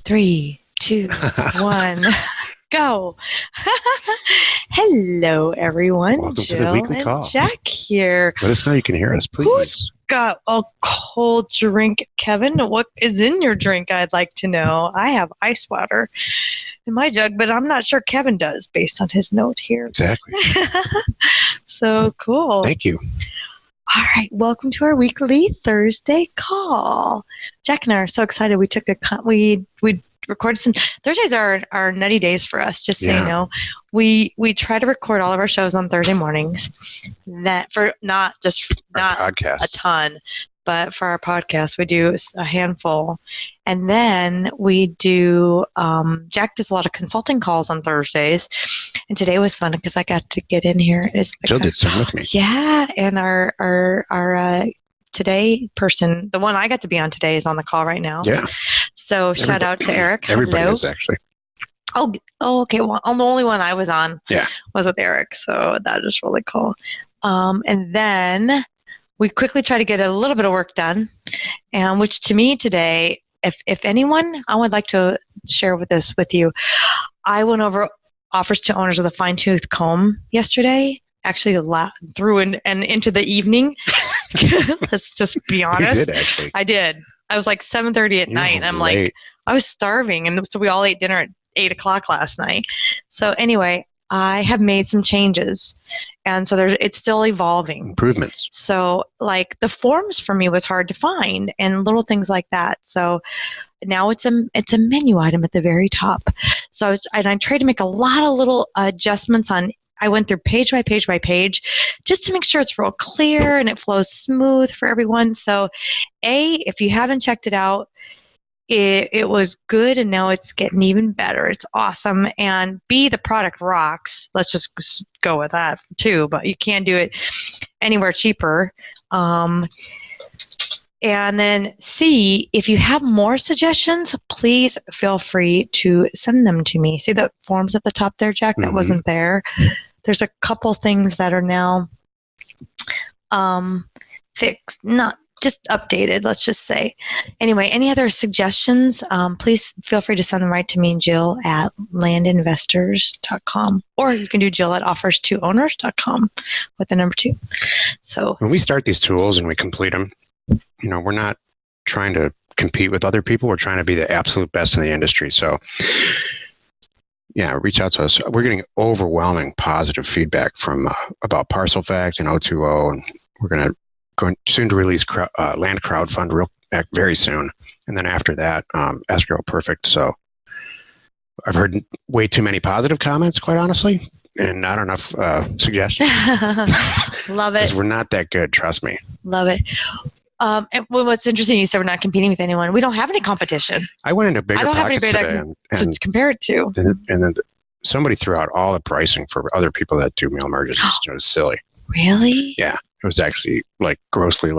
3, 2, 1, go. Hello, everyone. Welcome Jill to the weekly and call. Jack here. Let us know you can hear us, please. Who's got a cold drink, Kevin? What is in your drink? I'd like to know. I have ice water in my jug, but I'm not sure Kevin does based on his note here. Exactly. So cool. Thank you. All right, welcome to our weekly Thursday call. Jack and I are so excited. We took we recorded some. Thursdays are nutty days for us. Just so you know, we try to record all of our shows on Thursday mornings. That for not podcast. A ton, but for our podcast we do a handful, and then we do. Jack does a lot of consulting calls on Thursdays, and today was fun because I got to get in here. Jill did some with me. Yeah, and our today person, the one I got to be on today, is on the call right now. Yeah. So shout out to Eric. Everybody Hello. is actually. Oh, okay. Well, the only one I was on was with Eric, so that is really cool. And then we quickly try to get a little bit of work done, and which to me today, if anyone, I would like to share with you. I went over offers to owners with a fine-tooth comb yesterday. Actually, through and into the evening. Let's just be honest. You did actually. I did. I was like 7:30 at night. And I'm like, I was starving, and so we all ate dinner at 8:00 last night. So anyway, I have made some changes, and so it's still evolving. Improvements. So like the forms for me was hard to find, and little things like that. So now it's a menu item at the very top. So I tried to make a lot of little adjustments on. I went through page by page by page just to make sure it's real clear and it flows smooth for everyone. So if you haven't checked it out, it was good, and now it's getting even better. It's awesome. And B, the product rocks. Let's just go with that too, but you can't do it anywhere cheaper. And then C, if you have more suggestions, please feel free to send them to me. See the forms at the top there, Jack? That wasn't there. There's a couple things that are now fixed, not just updated, let's just say. Anyway, any other suggestions, please feel free to send them right to me, Jill at landinvestors.com. Or you can do Jill at offers2owners.com with the number 2. So when we start these tools and we complete them, we're not trying to compete with other people. We're trying to be the absolute best in the industry. So reach out to us. We're getting overwhelming positive feedback from about Parcel Fact and O2O, and we're going soon to release Land Crowdfund very soon. And then after that, Escrow Perfect. So I've heard way too many positive comments, quite honestly, and not enough suggestions. Love it. Because we're not that good, trust me. Love it. And what's interesting, you said we're not competing with anyone. We don't have any competition. I went into bigger pockets today to compare it to. And then somebody threw out all the pricing for other people that do mail merges. It was silly. Really? Yeah. It was actually like grossly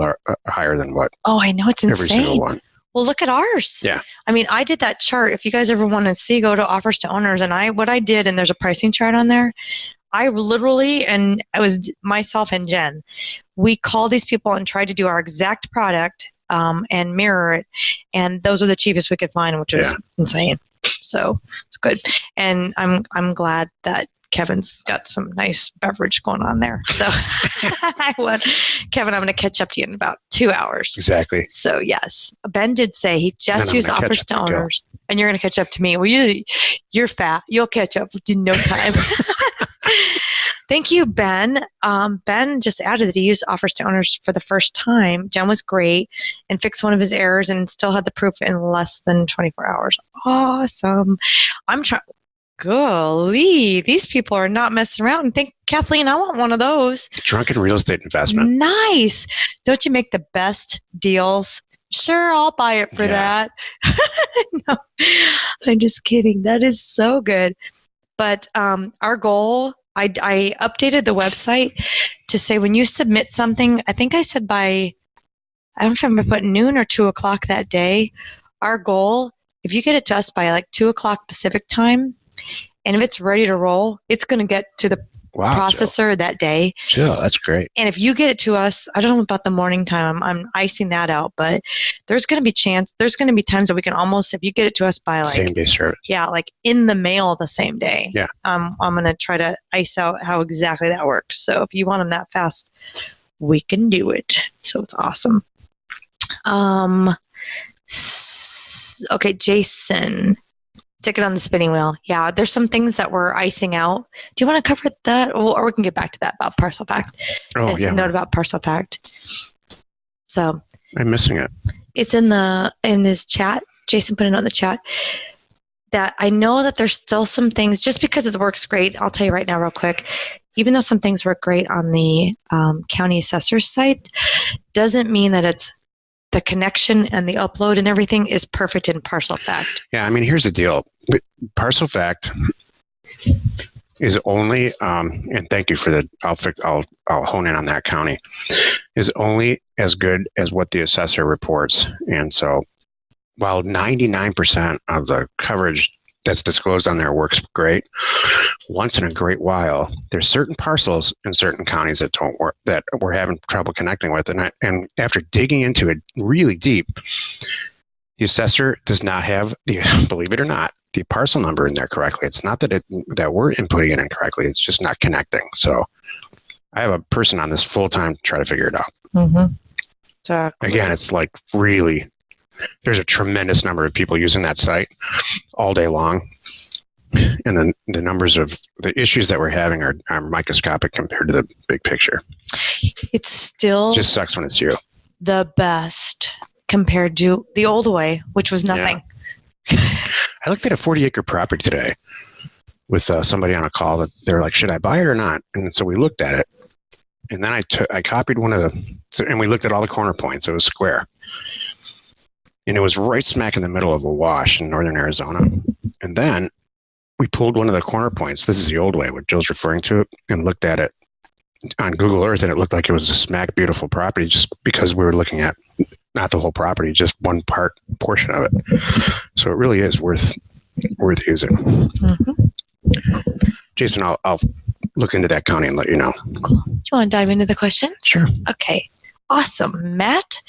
higher than what. Oh, I know. It's insane. Every single one. Well, look at ours. Yeah. I mean, I did that chart. If you guys ever want to see, go to offers to owners. And what I did, and there's a pricing chart on there. I literally, and I was myself and Jen, we called these people and tried to do our exact product and mirror it. And those are the cheapest we could find, which was insane. So it's good. And I'm glad that Kevin's got some nice beverage going on there. So Kevin, I'm going to catch up to you in about 2 hours. Exactly. So yes, Ben did say he just used offers to owners, and you're going to catch up to me. Well, you're fat. You'll catch up in no time. Thank you, Ben. Ben just added that he used offers to owners for the first time. Jen was great and fixed one of his errors and still had the proof in less than 24 hours. Awesome. I'm trying. Golly, these people are not messing around. And think, Kathleen, I want one of those. Drunken real estate investment. Nice. Don't you make the best deals? Sure, I'll buy it for that. No, I'm just kidding. That is so good. But our goal, I updated the website to say when you submit something, I think I said I don't remember if I put noon or 2:00 that day. Our goal, if you get it to us by like 2:00 Pacific time, and if it's ready to roll, it's going to get to the Wow, processor that day. Jill, that's great. And if you get it to us, I don't know about the morning time. I'm icing that out, but there's going to be times that we can almost, if you get it to us by like same day service. Yeah, like in the mail the same day. Yeah. I'm going to try to ice out how exactly that works. So if you want them that fast, we can do it. So it's awesome. Okay, Jason. Stick it on the spinning wheel. Yeah, there's some things that we're icing out. Do you want to cover that? Or we can get back to that about Parcel Fact. Oh, yeah. A note about Parcel Fact. So I'm missing it. It's in his chat. Jason put it on the chat that I know that there's still some things, just because it works great. I'll tell you right now real quick. Even though some things work great on the county assessor's site, doesn't mean that it's the connection and the upload and everything is perfect in Parcel Fact. Yeah, I mean, here's the deal. Parcel Fact is only, and thank you for the, I'll hone in on that county, is only as good as what the assessor reports. And so while 99% of the coverage that's disclosed on there works great, once in a great while, there's certain parcels in certain counties that don't work, that we're having trouble connecting with. And after digging into it really deep, the assessor does not have believe it or not, the parcel number in there correctly. It's not that we're inputting it incorrectly. It's just not connecting. So I have a person on this full time to try to figure it out. Mm-hmm. So again, it's like really, there's a tremendous number of people using that site all day long. And then the numbers of the issues that we're having are microscopic compared to the big picture. It's still It just sucks when it's you. The best compared to the old way, which was nothing. Yeah. I looked at a 40-acre property today with somebody on a call that they're like, should I buy it or not? And so we looked at it. And then I copied one of and we looked at all the corner points. It was square. And it was right smack in the middle of a wash in northern Arizona. And then we pulled one of the corner points. This is the old way, what Joe's referring to, and looked at it on Google Earth, and it looked like it was a smack beautiful property just because we were looking at not the whole property, just one portion of it. So it really is worth using. Mm-hmm. Jason, I'll look into that county and let you know. Cool. Do you want to dive into the questions? Sure. Okay. Awesome. Matt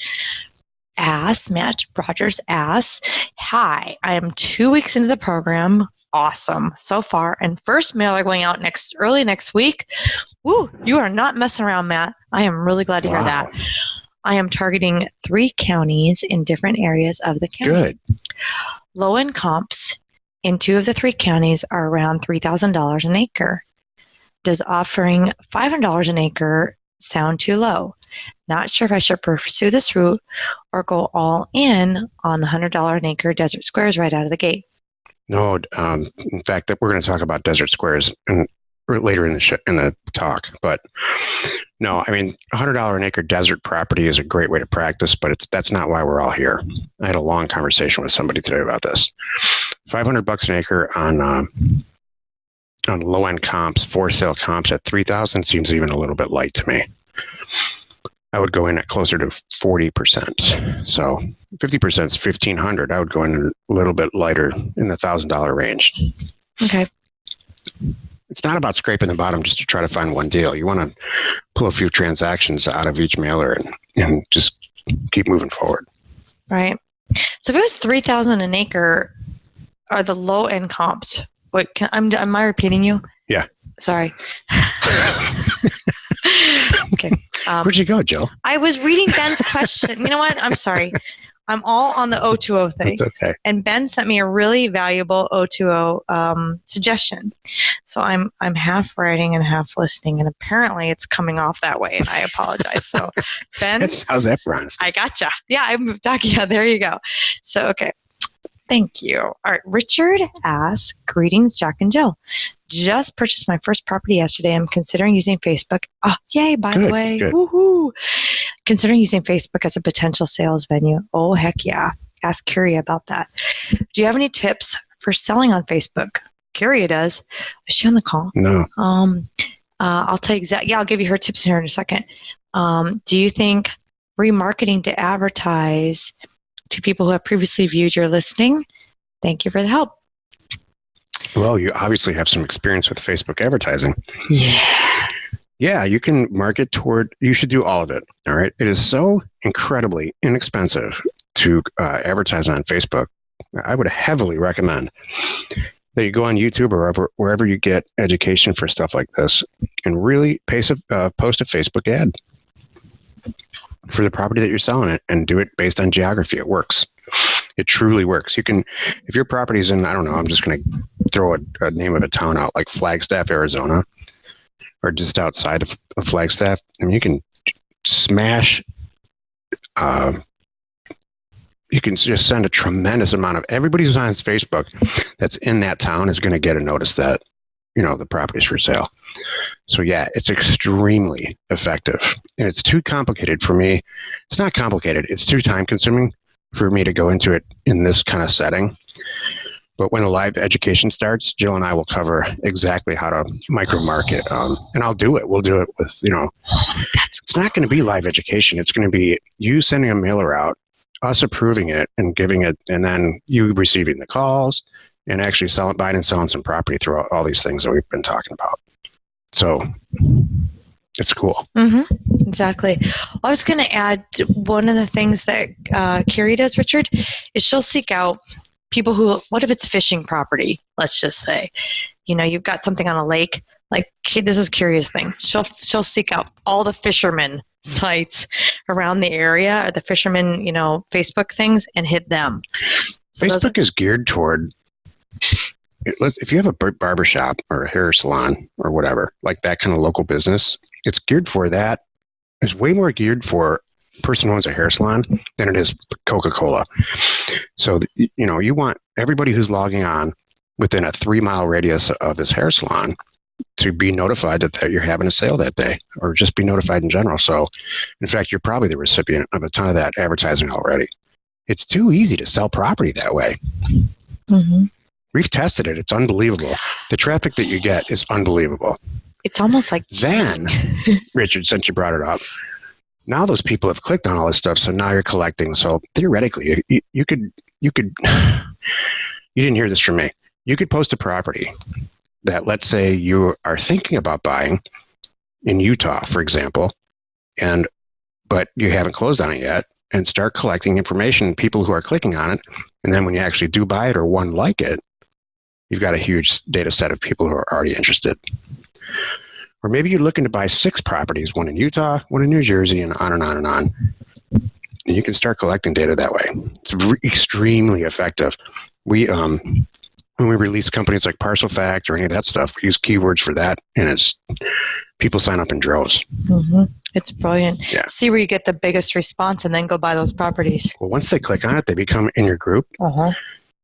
Rogers asks, hi, I am 2 weeks into the program. Awesome so far. And first mailer going out early next week. Woo, you are not messing around, Matt. I am really glad to hear that. I am targeting 3 counties in different areas of the county. Good. Low-end comps in 2 of the 3 counties are around $3,000 an acre. Does offering $500 an acre sound too low? Not sure if I should pursue this route or go all in on the $100 an acre desert squares right out of the gate. No, in fact, that we're going to talk about desert squares later in the talk. But no, I mean, $100 an acre desert property is a great way to practice, but that's not why we're all here. I had a long conversation with somebody today about this. $500 an acre on low end comps, for sale comps at $3,000 seems even a little bit light to me. I would go in at closer to 40%. So 50% is $1,500. I would go in a little bit lighter in the $1,000 range. Okay. It's not about scraping the bottom just to try to find one deal. You want to pull a few transactions out of each mailer and just keep moving forward. Right. So if it was $3,000 an acre, are the low end comps? Am I repeating you? Yeah. Sorry. Okay. Where'd you go, Joe? I was reading Ben's question. You know what? I'm sorry. I'm all on the 020 thing. It's okay. And Ben sent me a really valuable 020 suggestion. So I'm half writing and half listening, and apparently it's coming off that way, and I apologize. So Ben, how's that for honesty? I gotcha. Yeah, I'm talking. Yeah, there you go. So okay. Thank you. All right. Richard asks, greetings, Jack and Jill. Just purchased my first property yesterday. I'm considering using Facebook. Oh, yay, by the way. Good. Woohoo. Considering using Facebook as a potential sales venue. Oh, heck yeah. Ask Curia about that. Do you have any tips for selling on Facebook? Curia does. Is she on the call? No. I'll tell you exactly. Yeah, I'll give you her tips here in a second. Do you think remarketing to advertise to people who have previously viewed your listing? Thank you for the help. Well, you obviously have some experience with Facebook advertising. Yeah. Yeah, you can market toward, you should do all of it. All right. It is so incredibly inexpensive to advertise on Facebook. I would heavily recommend that you go on YouTube or wherever you get education for stuff like this and really post a Facebook ad for the property that you're selling it and do it based on geography. It works. It truly works. You can, if your property's in, I don't know, I'm just going to throw a name of a town out like Flagstaff, Arizona, or just outside of Flagstaff, and you can smash, you can just send a tremendous amount of, everybody who's on Facebook that's in that town is going to get a notice that, the property's for sale. So yeah, it's extremely effective, and it's too complicated for me. It's not complicated. It's too time consuming for me to go into it in this kind of setting. But when a live education starts, Jill and I will cover exactly how to micro market. And I'll do it. We'll do it with, it's not going to be live education. It's going to be you sending a mailer out, us approving it and giving it, and then you receiving the calls and actually buying and selling some property through all these things that we've been talking about. So it's cool. Mm-hmm. Exactly. I was going to add one of the things that Carrie does, Richard, is she'll seek out people who, what if it's fishing property? Let's just say, you've got something on a lake. Like, this is Carrie's thing. She'll seek out all the fishermen sites around the area or the fishermen, Facebook things and hit them. So Facebook is geared toward, if you have a barber shop or a hair salon or whatever, like that kind of local business, it's geared for that. It's way more geared for a person who owns a hair salon than it is Coca-Cola. So, you want everybody who's logging on within a 3-mile radius of this hair salon to be notified that you're having a sale that day, or just be notified in general. So, in fact, you're probably the recipient of a ton of that advertising already. It's too easy to sell property that way. Mm-hmm. We've tested it. It's unbelievable. The traffic that you get is unbelievable. It's almost like then, Richard, since you brought it up, now those people have clicked on all this stuff, so now you're collecting. So theoretically, you could, you didn't hear this from me. You could post a property that, let's say you are thinking about buying in Utah, for example, but you haven't closed on it yet, and start collecting information, people who are clicking on it. And then when you actually do buy it or one like it, you've got a huge data set of people who are already interested. Or maybe you're looking to buy 6 properties, one in Utah, one in New Jersey, and on and on and on. And you can start collecting data that way. It's extremely effective. When we release companies like Parcel Fact or any of that stuff, we use keywords for that, and people sign up in droves. Mm-hmm. It's brilliant. Yeah. See where you get the biggest response and then go buy those properties. Well, once they click on it, they become in your group. Uh-huh.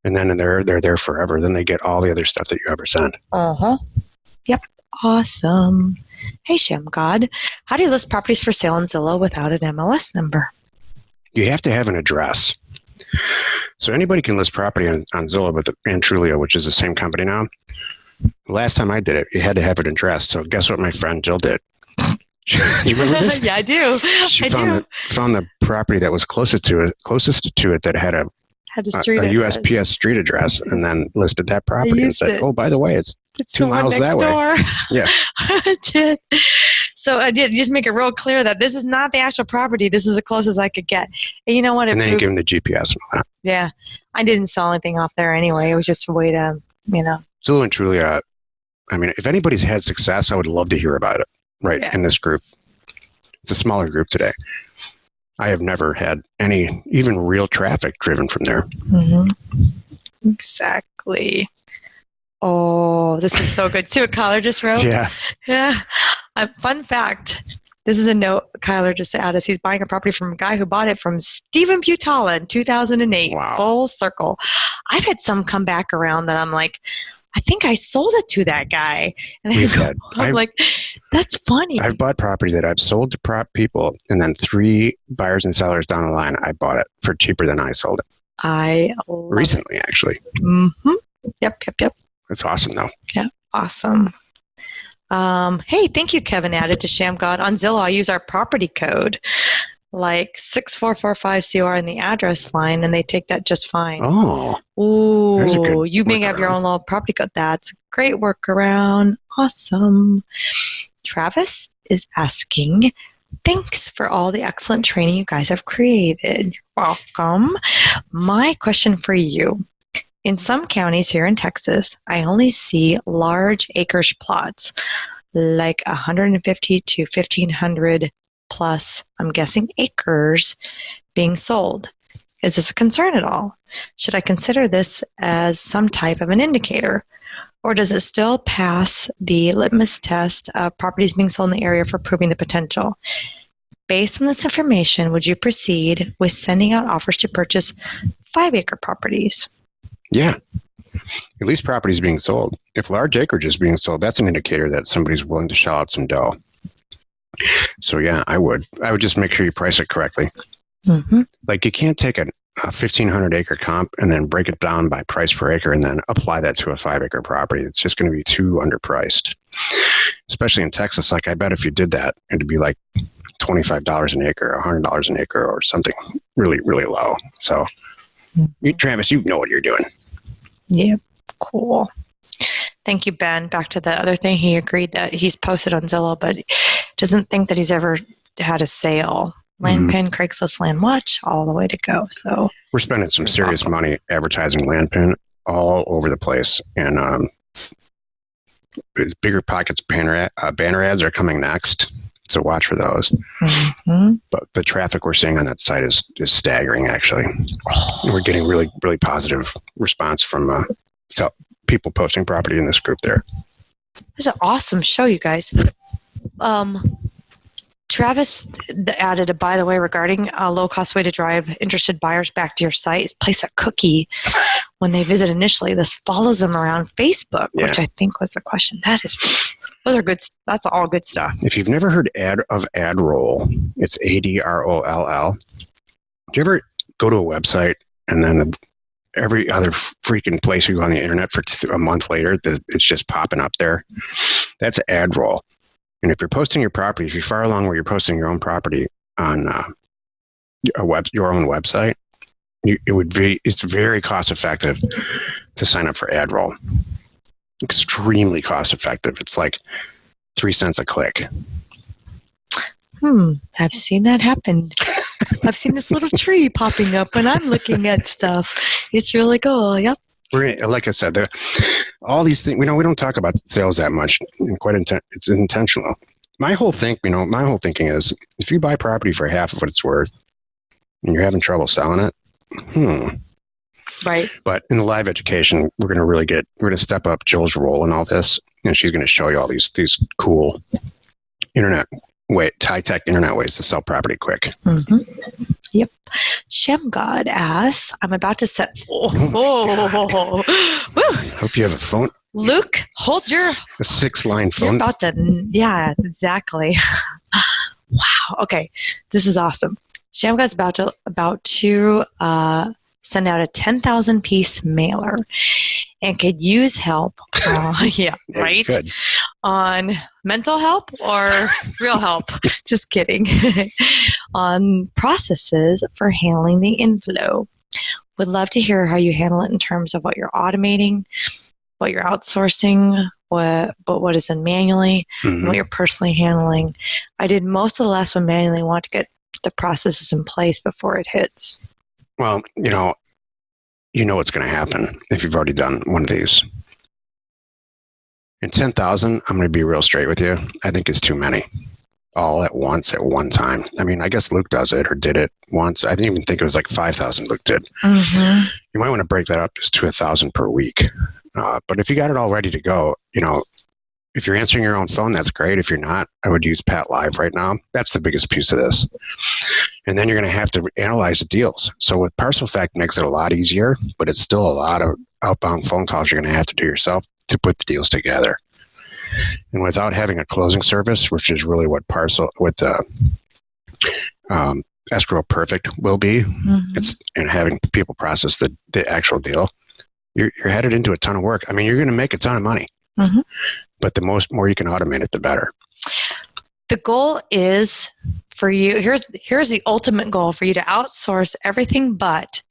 And then they're there forever. Then they get all the other stuff that you ever send. Uh-huh. Yep. Awesome. Hey, Shamgod, how do you list properties for sale on Zillow without an MLS number? You have to have an address. So anybody can list property on Zillow with Trulia, which is the same company now. The last time I did it, you had to have an address. So guess what my friend Jill did? You remember this? Yeah, I do. She found the property that was closest to it that had a USPS street address, and then listed that property and said, "Oh, by the way, it's 2 miles that way." Yeah, I did. So I did just make it real clear that this is not the actual property. This is the closest I could get. And you know what? And then you give them the GPS and all that. Yeah, I didn't sell anything off there anyway. It was just a way to, Zillow and Trulia. I mean, if anybody's had success, I would love to hear about it. Right, yeah. In this group, it's a smaller group today. I have never had any even real traffic driven from there. Mm-hmm. Exactly. Oh, this is so good. See what Kyler just wrote? Yeah. Yeah. Fun fact. This is a note Kyler just added us. He's buying a property from a guy who bought it from Stephen Butala in 2008. Wow. Full circle. I've had some come back around that I'm like, I think I sold it to that guy. And I'm like, that's funny. I've bought property that I've sold to people, and then 3 buyers and sellers down the line, I bought it for cheaper than I sold it. Recently, actually. Mm-hmm. Yep. That's awesome, though. Yeah, awesome. Hey, thank you, Kevin added to Shamgod. On Zillow, I use our property code. like 6445 COR in the address line, and they take that just fine. Oh. Ooh, you may have your own little property code. That's a great workaround. Awesome. Travis is asking, thanks for all the excellent training you guys have created. You're welcome. My question for you. In some counties here in Texas, I only see large acreage plots, like 150 to 1,500 plus, I'm guessing, acres being sold. Is this a concern at all? Should I consider this as some type of an indicator? Or does it still pass the litmus test of properties being sold in the area for proving the potential? Based on this information, would you proceed with sending out offers to purchase 5-acre properties? Yeah. At least properties being sold. If large acreage is being sold, that's an indicator that somebody's willing to shell out some dough. So yeah, I would just make sure you price it correctly. Mm-hmm. Like you can't take a 1,500 acre comp and then break it down by price per acre and then apply that to a 5-acre property. It's just going to be too underpriced, especially in Texas. Like I bet if you did that, it'd be like $25 an acre, $100 an acre, or something really, really low. So Travis, you know what you're doing. Yeah, cool. Thank you, Ben. Back to the other thing, he agreed that he's posted on Zillow, but doesn't think that he's ever had a sale. Landpin, Craigslist, LandWatch, all the way to go. So we're spending some serious money advertising Landpin all over the place, and bigger pockets banner ads are coming next. So watch for those. Mm-hmm. But the traffic we're seeing on that site is staggering. Actually, we're getting really, really positive response from people posting property in this group there. It's an awesome show, you guys. Travis added a, by the way, regarding a low-cost way to drive interested buyers back to your site is place a cookie when they visit initially. This follows them around Facebook, which I think was the question. Those are good. That's all good stuff. If you've never heard of AdRoll, it's ADROLL. Do you ever go to a website and then every other freaking place you go on the internet for a month later, it's just popping up there? That's AdRoll. And if you're posting your property, if you're far along where you're posting your own property on your own website, it's very cost effective to sign up for AdRoll. Extremely cost effective. It's like 3 cents a click. I've seen that happen. I've seen this little tree popping up when I'm looking at stuff. It's really cool. Yep. Like I said, all these things, we don't talk about sales that much, and it's intentional. My whole thinking is, if you buy property for half of what it's worth and you're having trouble selling it, right. But in the live education, we're going to step up Jill's role in all this, and she's going to show you all these cool high-tech internet ways to sell property quick. Mm-hmm. Yep. Shemgod asks, I'm about to set... Woo. Hope you have a phone. Luke, hold your... A 6-line phone. You're about to... Yeah, exactly. Wow. Okay. This is awesome. Shemgod's about to send out a 10,000 piece mailer and could use help. Yeah, right? On mental help or real help. Just kidding. On processes for handling the inflow. Would love to hear how you handle it in terms of what you're automating, what you're outsourcing, what is done manually, and what you're personally handling. I did most of the last one manually. Want to get the processes in place before it hits. Well, you know what's going to happen if you've already done one of these. And 10,000, I'm going to be real straight with you, I think is too many. All at once, at one time. I mean, I guess Luke does it or did it once. I didn't even think it was like 5,000 Luke did. Mm-hmm. You might want to break that up just to 1,000 per week. But if you got it all ready to go, if you're answering your own phone, that's great. If you're not, I would use Pat Live right now. That's the biggest piece of this. And then you're going to have to analyze the deals. So with ParcelFact makes it a lot easier, but it's still a lot of outbound phone calls you're going to have to do yourself to put the deals together. And without having a closing service, which is really what Escrow Perfect will be, and having people process the actual deal, you're headed into a ton of work. I mean, you're going to make a ton of money, but the more you can automate it, the better. The goal is for you, here's the ultimate goal for you to outsource everything, but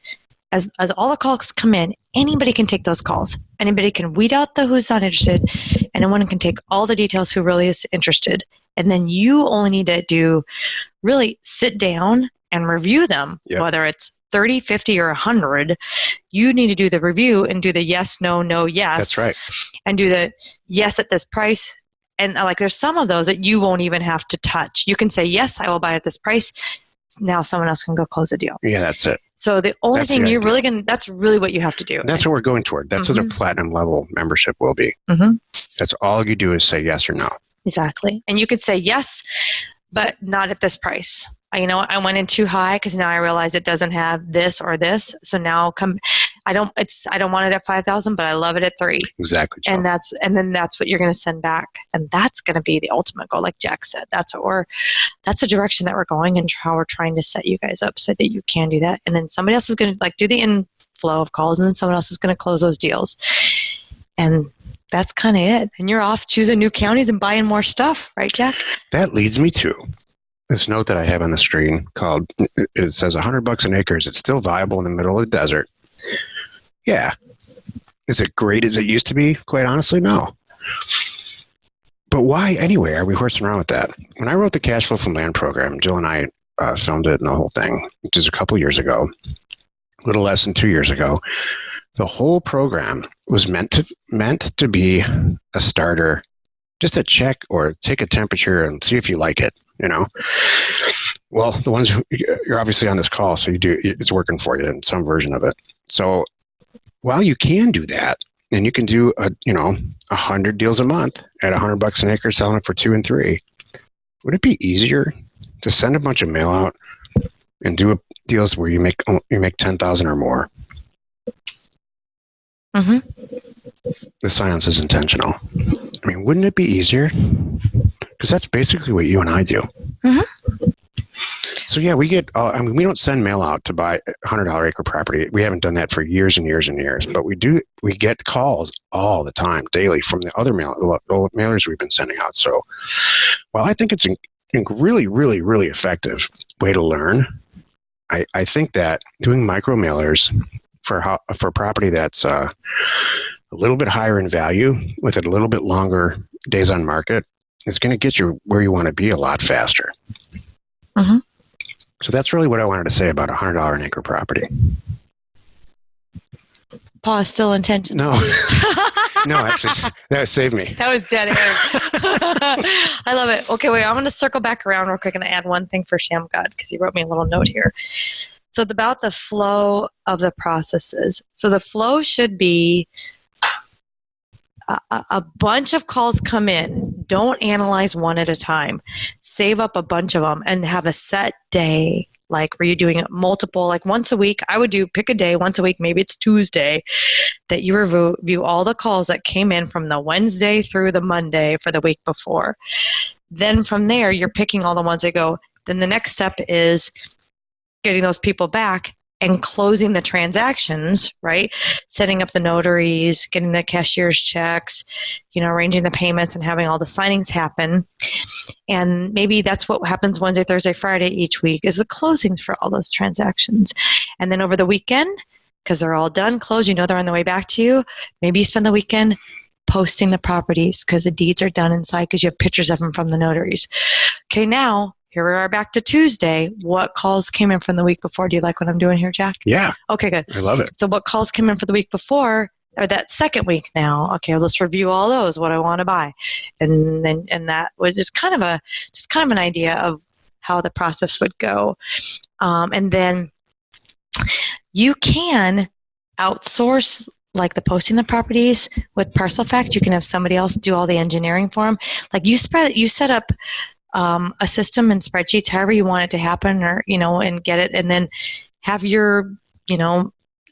as all the calls come in, anybody can take those calls. Anybody can weed out the who's not interested, and anyone can take all the details who really is interested. And then you only need to really sit down and review them, whether it's 30, 50, or 100. You need to do the review and do the yes, no, no, yes. That's right. And do the yes at this price. And like there's some of those that you won't even have to touch. You can say, yes, I will buy at this price. Now someone else can go close the deal. Yeah, that's it. So the only thing you're really going to, that's really what you have to do. And that's what we're going toward. That's what a platinum level membership will be. That's all you do is say yes or no. Exactly. And you could say yes, but not at this price. You know, I went in too high because now I realize it doesn't have this or this. So now I don't want it at 5,000, but I love it at 3. Exactly. Joe. And then that's what you're going to send back. And that's going to be the ultimate goal. Like Jack said, that's a direction that we're going and how we're trying to set you guys up so that you can do that. And then somebody else is going to like do the inflow of calls, and then someone else is going to close those deals. And that's kind of it. And you're off choosing new counties and buying more stuff, right, Jack? That leads me to this note that I have on the screen called, it says $100 an acre. Is it still viable in the middle of the desert? Yeah. Is it great as it used to be? Quite honestly, no. But why anyway are we horsing around with that? When I wrote the Cash Flow from Land program, Jill and I filmed it and the whole thing, which is a couple years ago, a little less than 2 years ago. The whole program was meant to be a starter, just to check or take a temperature and see if you like it, you know? Well, the ones you're obviously on this call, so it's working for you in some version of it. So while you can do that, and you can do 100 deals a month at $100 an acre, selling it for 2 and 3, would it be easier to send a bunch of mail out and do deals where you make 10,000 or more? The silence is intentional. I mean, wouldn't it be easier? Because that's basically what you and I do. So yeah, we get, we don't send mail out to buy a $100 acre property. We haven't done that for years and years and years, but we get calls all the time, daily, from the other mailers we've been sending out. So, well, I think it's a really, really, really effective way to learn. I think that doing micro mailers for property that's a little bit higher in value with a little bit longer days on market is going to get you where you want to be a lot faster. So that's really what I wanted to say about a $100 an acre property. Pause, still intentional. No, actually, that saved me. That was dead air. I love it. Okay, wait, I'm going to circle back around real quick and add one thing for Shamgod because he wrote me a little note here. So it's about the flow of the processes. So the flow should be a bunch of calls come in. Don't analyze one at a time. Save up a bunch of them and have a set day. Like, were you doing multiple, like once a week? I would pick a day once a week, maybe it's Tuesday, that you review all the calls that came in from the Wednesday through the Monday for the week before. Then from there, you're picking all the ones that go. Then the next step is getting those people back and closing the transactions, right? Setting up the notaries, getting the cashier's checks, arranging the payments and having all the signings happen. And maybe that's what happens Wednesday, Thursday, Friday each week is the closings for all those transactions. And then over the weekend, because they're all done, closed, they're on the way back to you, maybe you spend the weekend posting the properties because the deeds are done inside because you have pictures of them from the notaries. Okay, now, here we are back to Tuesday. What calls came in from the week before? Do you like what I'm doing here, Jack? Yeah. Okay, good. I love it. So what calls came in for the week before, or that second week now? Okay, let's review all those, what I want to buy. And that was just kind of an idea of how the process would go. And then you can outsource like the posting the properties with Parcel Fact. You can have somebody else do all the engineering for them. Like you set up a system and spreadsheets, however you want it to happen, or, and get it, and then have your,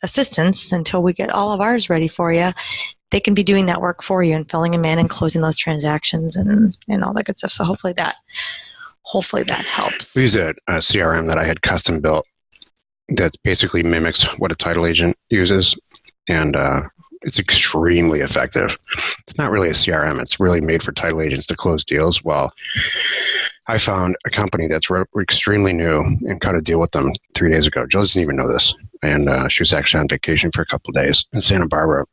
assistants until we get all of ours ready for you. They can be doing that work for you and filling them in and closing those transactions and all that good stuff. So hopefully that helps. We use a CRM that I had custom built that basically mimics what a title agent uses. And, it's extremely effective. It's not really a CRM. It's really made for title agents to close deals. Well, I found a company that's extremely new and cut a deal with them 3 days ago. Jill doesn't even know this. And she was actually on vacation for a couple of days in Santa Barbara.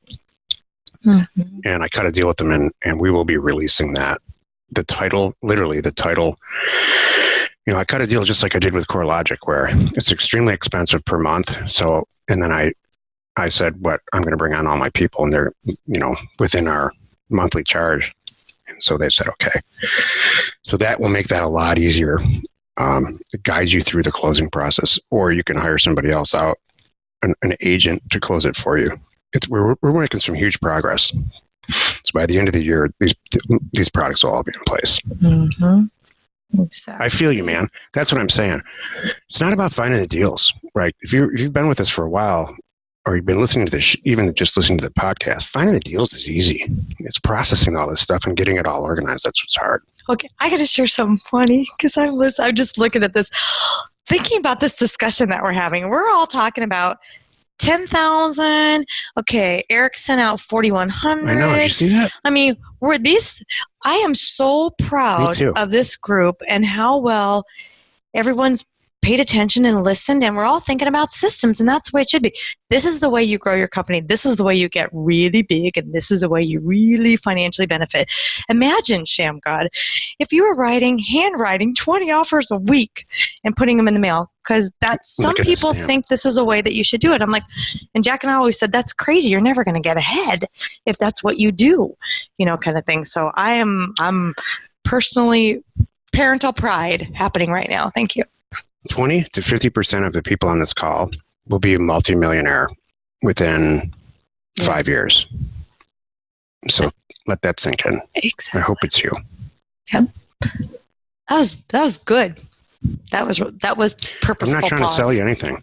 Mm-hmm. And I cut a deal with them, and we will be releasing that. The title, literally the title, I cut a deal just like I did with CoreLogic, where it's extremely expensive per month. So, and then I said, I'm going to bring on all my people, and they're, within our monthly charge. And so they said, okay. So that will make that a lot easier. It guides you through the closing process, or you can hire somebody else out, an agent, to close it for you. We're making some huge progress. So by the end of the year, these products will all be in place. Mm-hmm. Exactly. I feel you, man. That's what I'm saying. It's not about finding the deals, right? If you've been with us for a while, or you've been listening to this, even just listening to the podcast, finding the deals is easy. It's processing all this stuff and getting it all organized. That's what's hard. Okay, I got to share something funny because I'm just looking at this, thinking about this discussion that we're having. We're all talking about 10,000. Okay, Eric sent out 4,100. I know. Did you see that? I mean, I am so proud of this group and how well everyone's paid attention and listened, and we're all thinking about systems, and that's the way it should be. This is the way you grow your company. This is the way you get really big, and this is the way you really financially benefit. Imagine, Shamgod, if you were handwriting 20 offers a week and putting them in the mail, because some people think this is a way that you should do it. I'm like, and Jack and I always said, that's crazy. You're never going to get ahead if that's what you do, kind of thing. So I'm personally, parental pride happening right now. Thank you. 20 to 50% of the people on this call will be a multimillionaire within 5 years. So let that sink in. Exactly. I hope it's you. Yep. That was good. That was purposeful. I'm not trying to sell you anything.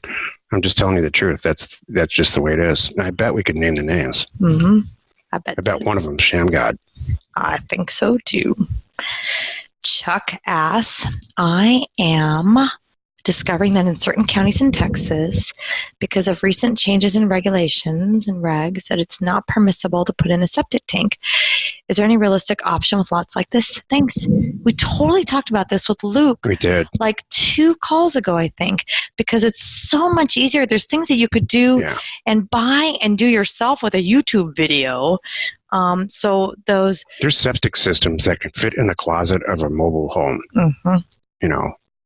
I'm just telling you the truth. That's just the way it is. And I bet we could name the names. Mm-hmm. I bet one of them, Shamgod. I think so too. Chuck asks, I am discovering that in certain counties in Texas, because of recent changes in regulations and regs, that it's not permissible to put in a septic tank. Is there any realistic option with lots like this? Thanks. We totally talked about this with Luke. We did. Like 2 calls ago, I think, because it's so much easier. There's things that you could do and buy and do yourself with a YouTube video. There's septic systems that can fit in the closet of a mobile home. Mm-hmm.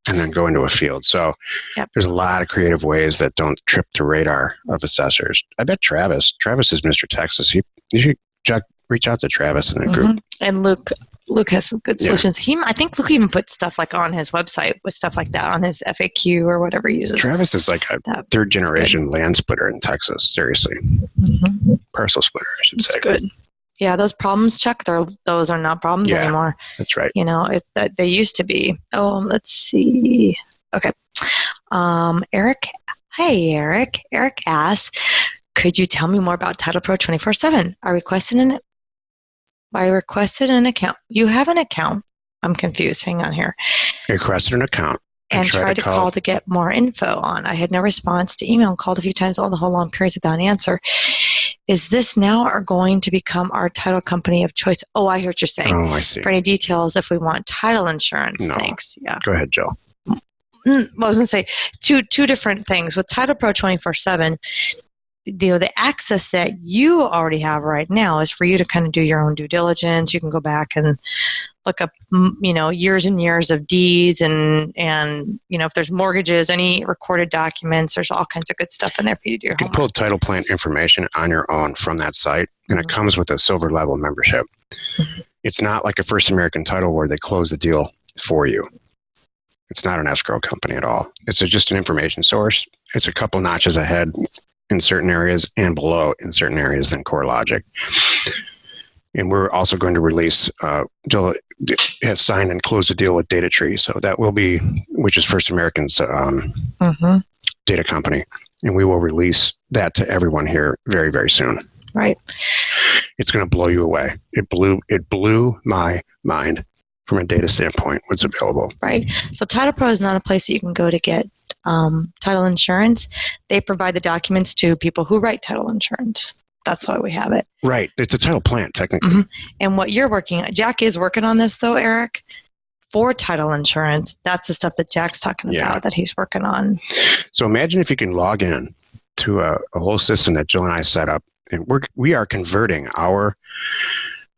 And then go into a field. So there's a lot of creative ways that don't trip the radar of assessors. I bet Travis is Mr. Texas. You should reach out to Travis in the group. And Luke has some good solutions. I think Luke even put stuff like on his website with stuff like that on his FAQ or whatever he uses. Travis is like a third generation land splitter in Texas. Seriously. Mm-hmm. Parcel splitter, I should say. That's good. Yeah, those problems, Chuck, those are not problems anymore. That's right. It's that they used to be. Oh, let's see. Okay. Eric. Hey, Eric. Eric asks, could you tell me more about Title Pro 24/7? I requested an account. You have an account. I'm confused. Hang on here. I requested an account. And tried to call to get more info on. I had no response to email and called a few times all the whole long periods without an answer. Is this now or going to become our title company of choice? Oh, I hear what you're saying. Oh, I see. For any details, if we want title insurance, thanks. Yeah. Go ahead, Joe. I was going to say two different things. With Title Pro 24/7, the access that you already have right now is for you to kind of do your own due diligence. You can go back and look up, years and years of deeds and if there's mortgages, any recorded documents, there's all kinds of good stuff in there for you to do your homework. You can pull title plant information on your own from that site, and it comes with a silver level membership. Mm-hmm. It's not like a First American Title where they close the deal for you. It's not an escrow company at all. It's just an information source. It's a couple notches ahead in certain areas and below in certain areas than CoreLogic. And we're also going to release, Jill has signed and closed a deal with DataTree. So that will be, which is First American's data company. And we will release that to everyone here very, very soon. Right. It's going to blow you away. It blew my mind from a data standpoint, what's available. Right. So Title Pro is not a place that you can go to get title insurance. They provide the documents to people who write title insurance. That's why we have it. Right. It's a title plant, technically. Mm-hmm. And what you're working on, Jack is working on this though, Eric. for title insurance. That's the stuff that Jack's talking about that he's working on. So imagine if you can log in to a whole system that Jill and I set up, and we are converting our.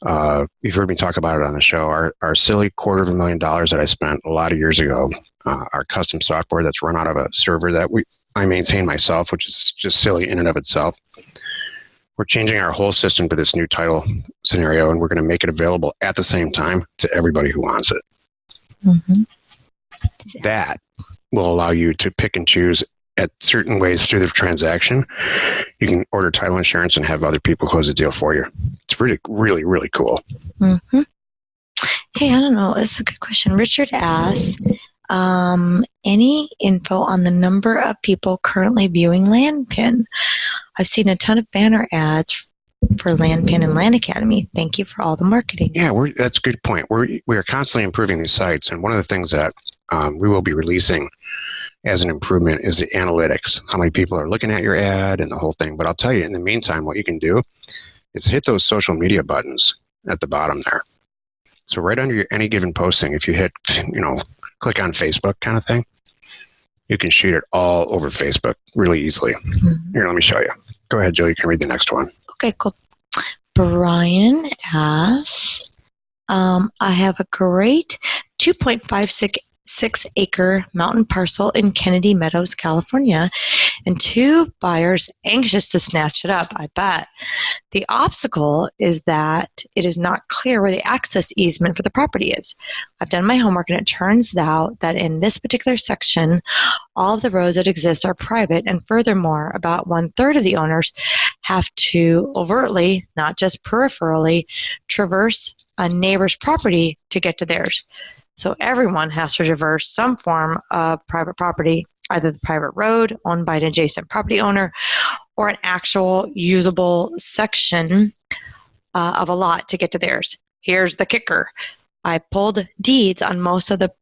You've heard me talk about it on the show. Our silly $250,000 that I spent a lot of years ago, our custom software that's run out of a server that I maintain myself, which is just silly in and of itself. We're changing our whole system to this new title scenario, and we're going to make it available at the same time to everybody who wants it. Mm-hmm. That will allow you to pick and choose at certain ways through the transaction. You can order title insurance and have other people close the deal for you. It's really, really, really cool. Mm-hmm. Hey, I don't know. It's a good question. Richard asks, any info on the number of people currently viewing LandPin? I've seen a ton of banner ads for LandPin and Land Academy. Thank you for all the marketing. Yeah, that's a good point. We are constantly improving these sites, and one of the things that we will be releasing as an improvement is the analytics, how many people are looking at your ad and the whole thing. But I'll tell you, in the meantime, what you can do is hit those social media buttons at the bottom there. So right under any given posting, if you hit, click on Facebook kind of thing, you can shoot it all over Facebook really easily. Mm-hmm. Here, let me show you. Go ahead, Jill. You can read the next one. Okay, cool. Brian asks, I have a great 2.56 acre mountain parcel in Kennedy Meadows, California, and 2 buyers anxious to snatch it up, I bet. The obstacle is that it is not clear where the access easement for the property is. I've done my homework, and it turns out that in this particular section, all of the roads that exist are private, and furthermore, about 1/3 of the owners have to overtly, not just peripherally, traverse a neighbor's property to get to theirs. So everyone has to traverse some form of private property, either the private road owned by an adjacent property owner or an actual usable section of a lot to get to theirs. Here's the kicker. I pulled deeds on most of the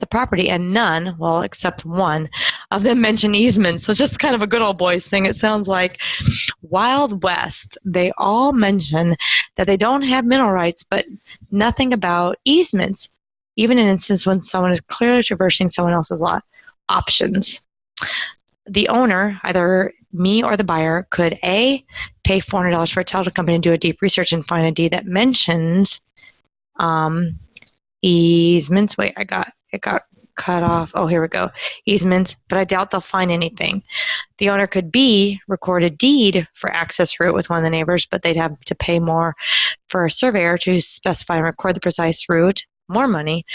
property, and none, well, except one of them mention easements. So it's just kind of a good old boys thing. It sounds like Wild West. They all mention that they don't have mineral rights, but nothing about easements, even in an instance when someone is clearly traversing someone else's lot. Options. The owner, either me or the buyer, could A, pay $400 for a title company and do a deep research and find a deed that mentions easements. Wait, it got cut off. Oh, here we go. Easements, but I doubt they'll find anything. The owner could B, record a deed for access route with one of the neighbors, but they'd have to pay more for a surveyor to specify and record the precise route, more money.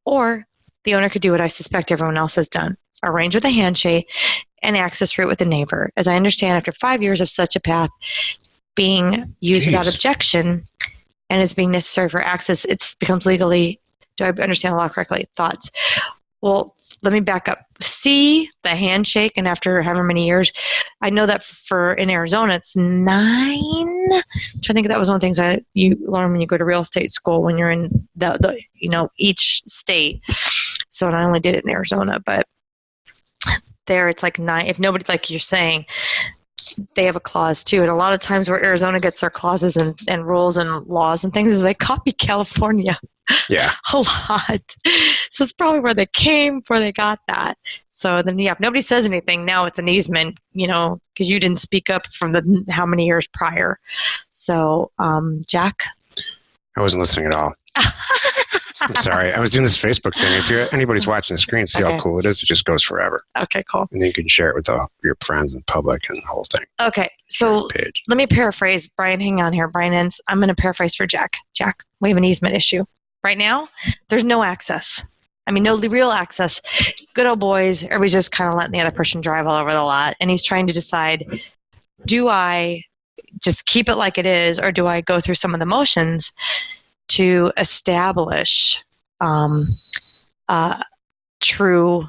Or the owner could do what I suspect everyone else has done, arrange with a handshake and access route with a neighbor. As I understand, after 5 years of such a path being used without objection and is being necessary for access, it becomes legally. Do I understand the law correctly? Thoughts? Well, let me back up. C, the handshake, and after however many years, I know that in Arizona, it's 9. I think that was one of the things you learn when you go to real estate school when you're in each state. So I only did it in Arizona, but there it's like 9. If nobody, like you're saying, they have a clause too. And a lot of times where Arizona gets their clauses and rules and laws and things is they copy California. Yeah. A lot. So it's probably where they got that. So then, if nobody says anything, now it's an easement, because you didn't speak up from how many years prior. So, Jack? I wasn't listening at all. I'm sorry. I was doing this Facebook thing. If anybody's watching the screen, see how cool it is. It just goes forever. Okay, cool. And then you can share it with your friends and public and the whole thing. Okay, so let me paraphrase. Brian, hang on here. Brian ends. I'm going to paraphrase for Jack. Jack, we have an easement issue. Right now, there's no access. No real access. Good old boys. Everybody's just kind of letting the other person drive all over the lot. And he's trying to decide, do I just keep it like it is, or do I go through some of the motions to establish true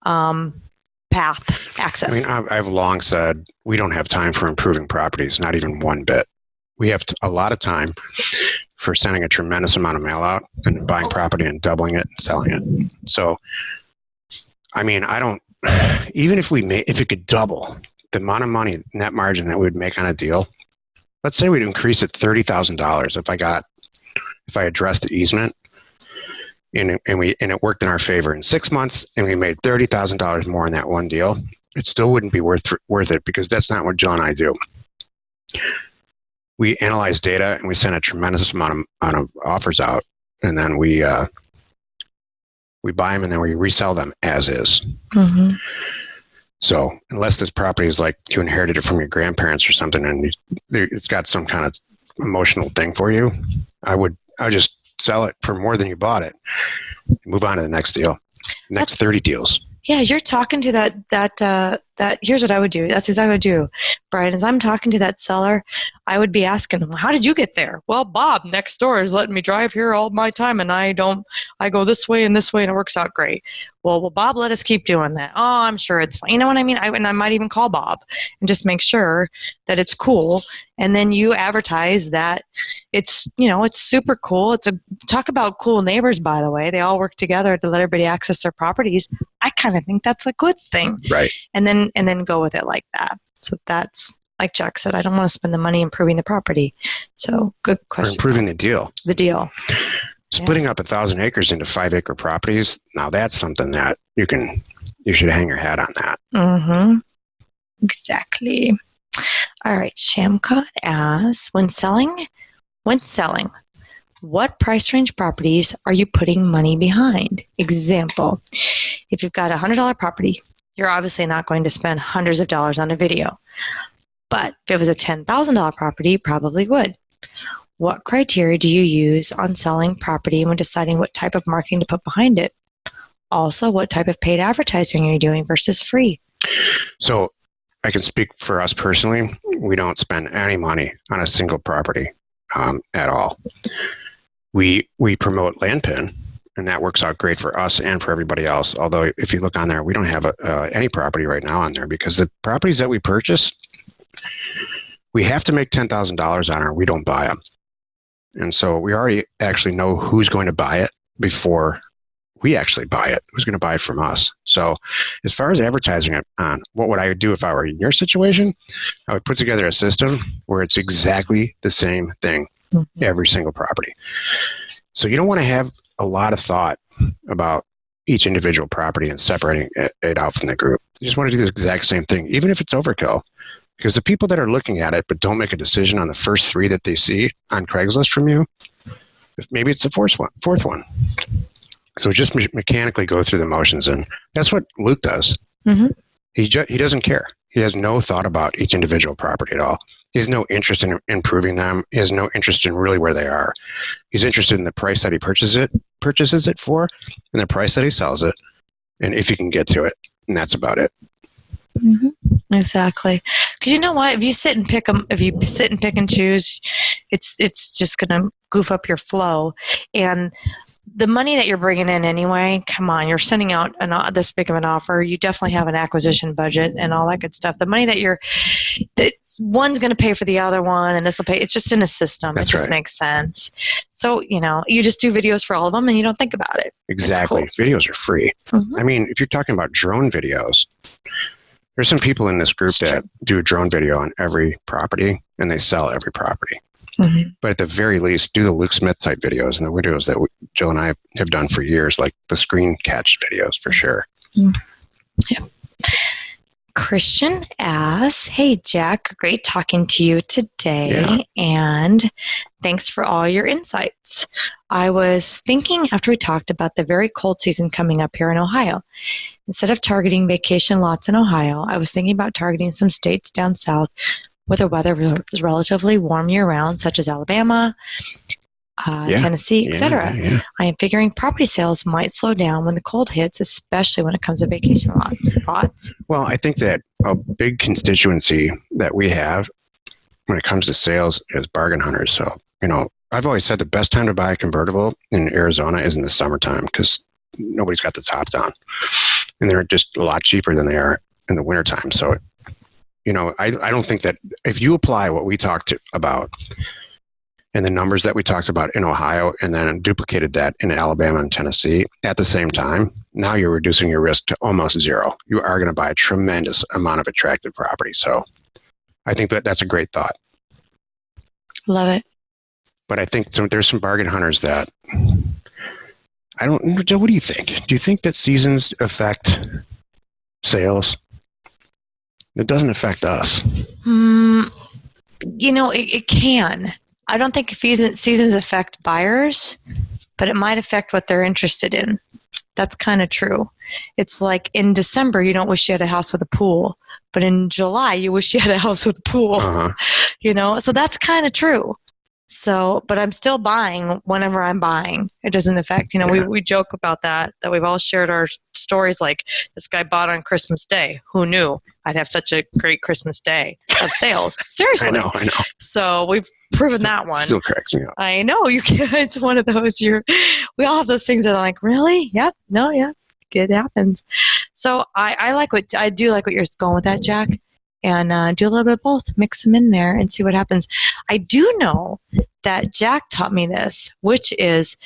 path access? I've long said we don't have time for improving properties, not even one bit. We have a lot of time for sending a tremendous amount of mail out and buying property and doubling it and selling it. So, even if it could double the amount of money, net margin that we would make on a deal, let's say we'd increase it $30,000 if I addressed the easement. and it worked in our favor. In 6 months, and we made $30,000 more in that one deal. It still wouldn't be worth it because that's not what Jill and I do. We analyze data and we send a tremendous amount of offers out, and then we buy them and then we resell them as is. Mm-hmm. So unless this property is like you inherited it from your grandparents or something, and it's got some kind of emotional thing for you, I would just sell it for more than you bought it. Move on to the next deal. Next 30 deals. Yeah, you're talking to that here's what I would do. That's exactly what I would do, Brian. As I'm talking to that seller, I would be asking them, how did you get there? Well, Bob next door is letting me drive here all my time, and I go this way and this way, and it works out great. Well, Bob, let us keep doing that. Oh, I'm sure it's fine. You know what I mean? I might even call Bob and just make sure that it's cool. And then you advertise that it's super cool. Talk about cool neighbors, by the way. They all work together to let everybody access their properties. I kind of think that's a good thing. Right. And then go with it like that. So that's, like Jack said, I don't want to spend the money improving the property. So good question. Or improving the deal. The deal. Splitting up 1,000 acres into 5-acre properties. Now that's something that you should hang your hat on that. Mm-hmm. Exactly. All right. Shamcott asks, when selling, what price range properties are you putting money behind? Example, if you've got a $100 property, you're obviously not going to spend hundreds of dollars on a video. But if it was a $10,000 property, you probably would. What criteria do you use on selling property when deciding what type of marketing to put behind it? Also, what type of paid advertising are you doing versus free? So I can speak for us personally. We don't spend any money on a single property at all. We promote Landpin, and that works out great for us and for everybody else. Although if you look on there, we don't have any property right now on there because the properties that we purchase, we have to make $10,000 on or we don't buy them. And so we already actually know who's going to buy it before we actually buy it, who's going to buy it from us. So as far as advertising it on, what would I do if I were in your situation? I would put together a system where it's exactly the same thing, every single property. So you don't want to have a lot of thought about each individual property and separating it out from the group. You just want to do the exact same thing, even if it's overkill. Because the people that are looking at it but don't make a decision on the first 3 that they see on Craigslist from you, maybe it's the fourth one. So just mechanically go through the motions, and that's what Luke does. Mm-hmm. He doesn't care. He has no thought about each individual property at all. He has no interest in improving them. He has no interest in really where they are. He's interested in the price that he purchases it for, and the price that he sells it, and if he can get to it, and that's about it. Mm-hmm. Exactly. Because you know what? If you sit and pick and choose, it's just going to goof up your flow. And the money that you're bringing in anyway, come on, you're sending out this big of an offer. You definitely have an acquisition budget and all that good stuff. The money that one's going to pay for the other one, and this will pay. It's just in a system. That's it just makes sense. So, you just do videos for all of them and you don't think about it. Exactly. Cool. Videos are free. Mm-hmm. I mean, if you're talking about drone videos, there's some people in this group that do a drone video on every property and they sell every property. Mm-hmm. But at the very least, do the Luke Smith type videos and the videos that Jill and I have done for years, like the screen catch videos for sure. Mm-hmm. Yeah. Christian asks, hey, Jack, great talking to you today, and thanks for all your insights. I was thinking after we talked about the very cold season coming up here in Ohio. Instead of targeting vacation lots in Ohio, I was thinking about targeting some states down south where the weather is relatively warm year-round, such as Alabama, Tennessee, etc. Yeah. I am figuring property sales might slow down when the cold hits, especially when it comes to vacation lots. Thoughts? Well, I think that a big constituency that we have when it comes to sales is bargain hunters. So, I've always said the best time to buy a convertible in Arizona is in the summertime because nobody's got the top down. And they're just a lot cheaper than they are in the wintertime. So, I don't think that if you apply what we talked about and the numbers that we talked about in Ohio and then duplicated that in Alabama and Tennessee at the same time, now you're reducing your risk to almost zero. You are going to buy a tremendous amount of attractive property. So I think that's a great thought. Love it. But I think there's some bargain hunters that I don't know, Joe, what do you think? Do you think that seasons affect sales? It doesn't affect us. It can. I don't think seasons affect buyers, but it might affect what they're interested in. That's kind of true. It's like in December, you don't wish you had a house with a pool, but in July, you wish you had a house with a pool. So that's kind of true. So, but I'm still buying whenever I'm buying. It doesn't affect, we joke about that we've all shared our stories like this guy bought on Christmas Day. Who knew I'd have such a great Christmas Day of sales? Seriously. I know. So we've proven that one. Still cracks me up. I know you can. It's one of those, we all have those things that are like, really? Yep. No, yeah. It happens. So I do like what you're going with that, Jack. And do a little bit of both. Mix them in there and see what happens. I do know that Jack taught me this, which is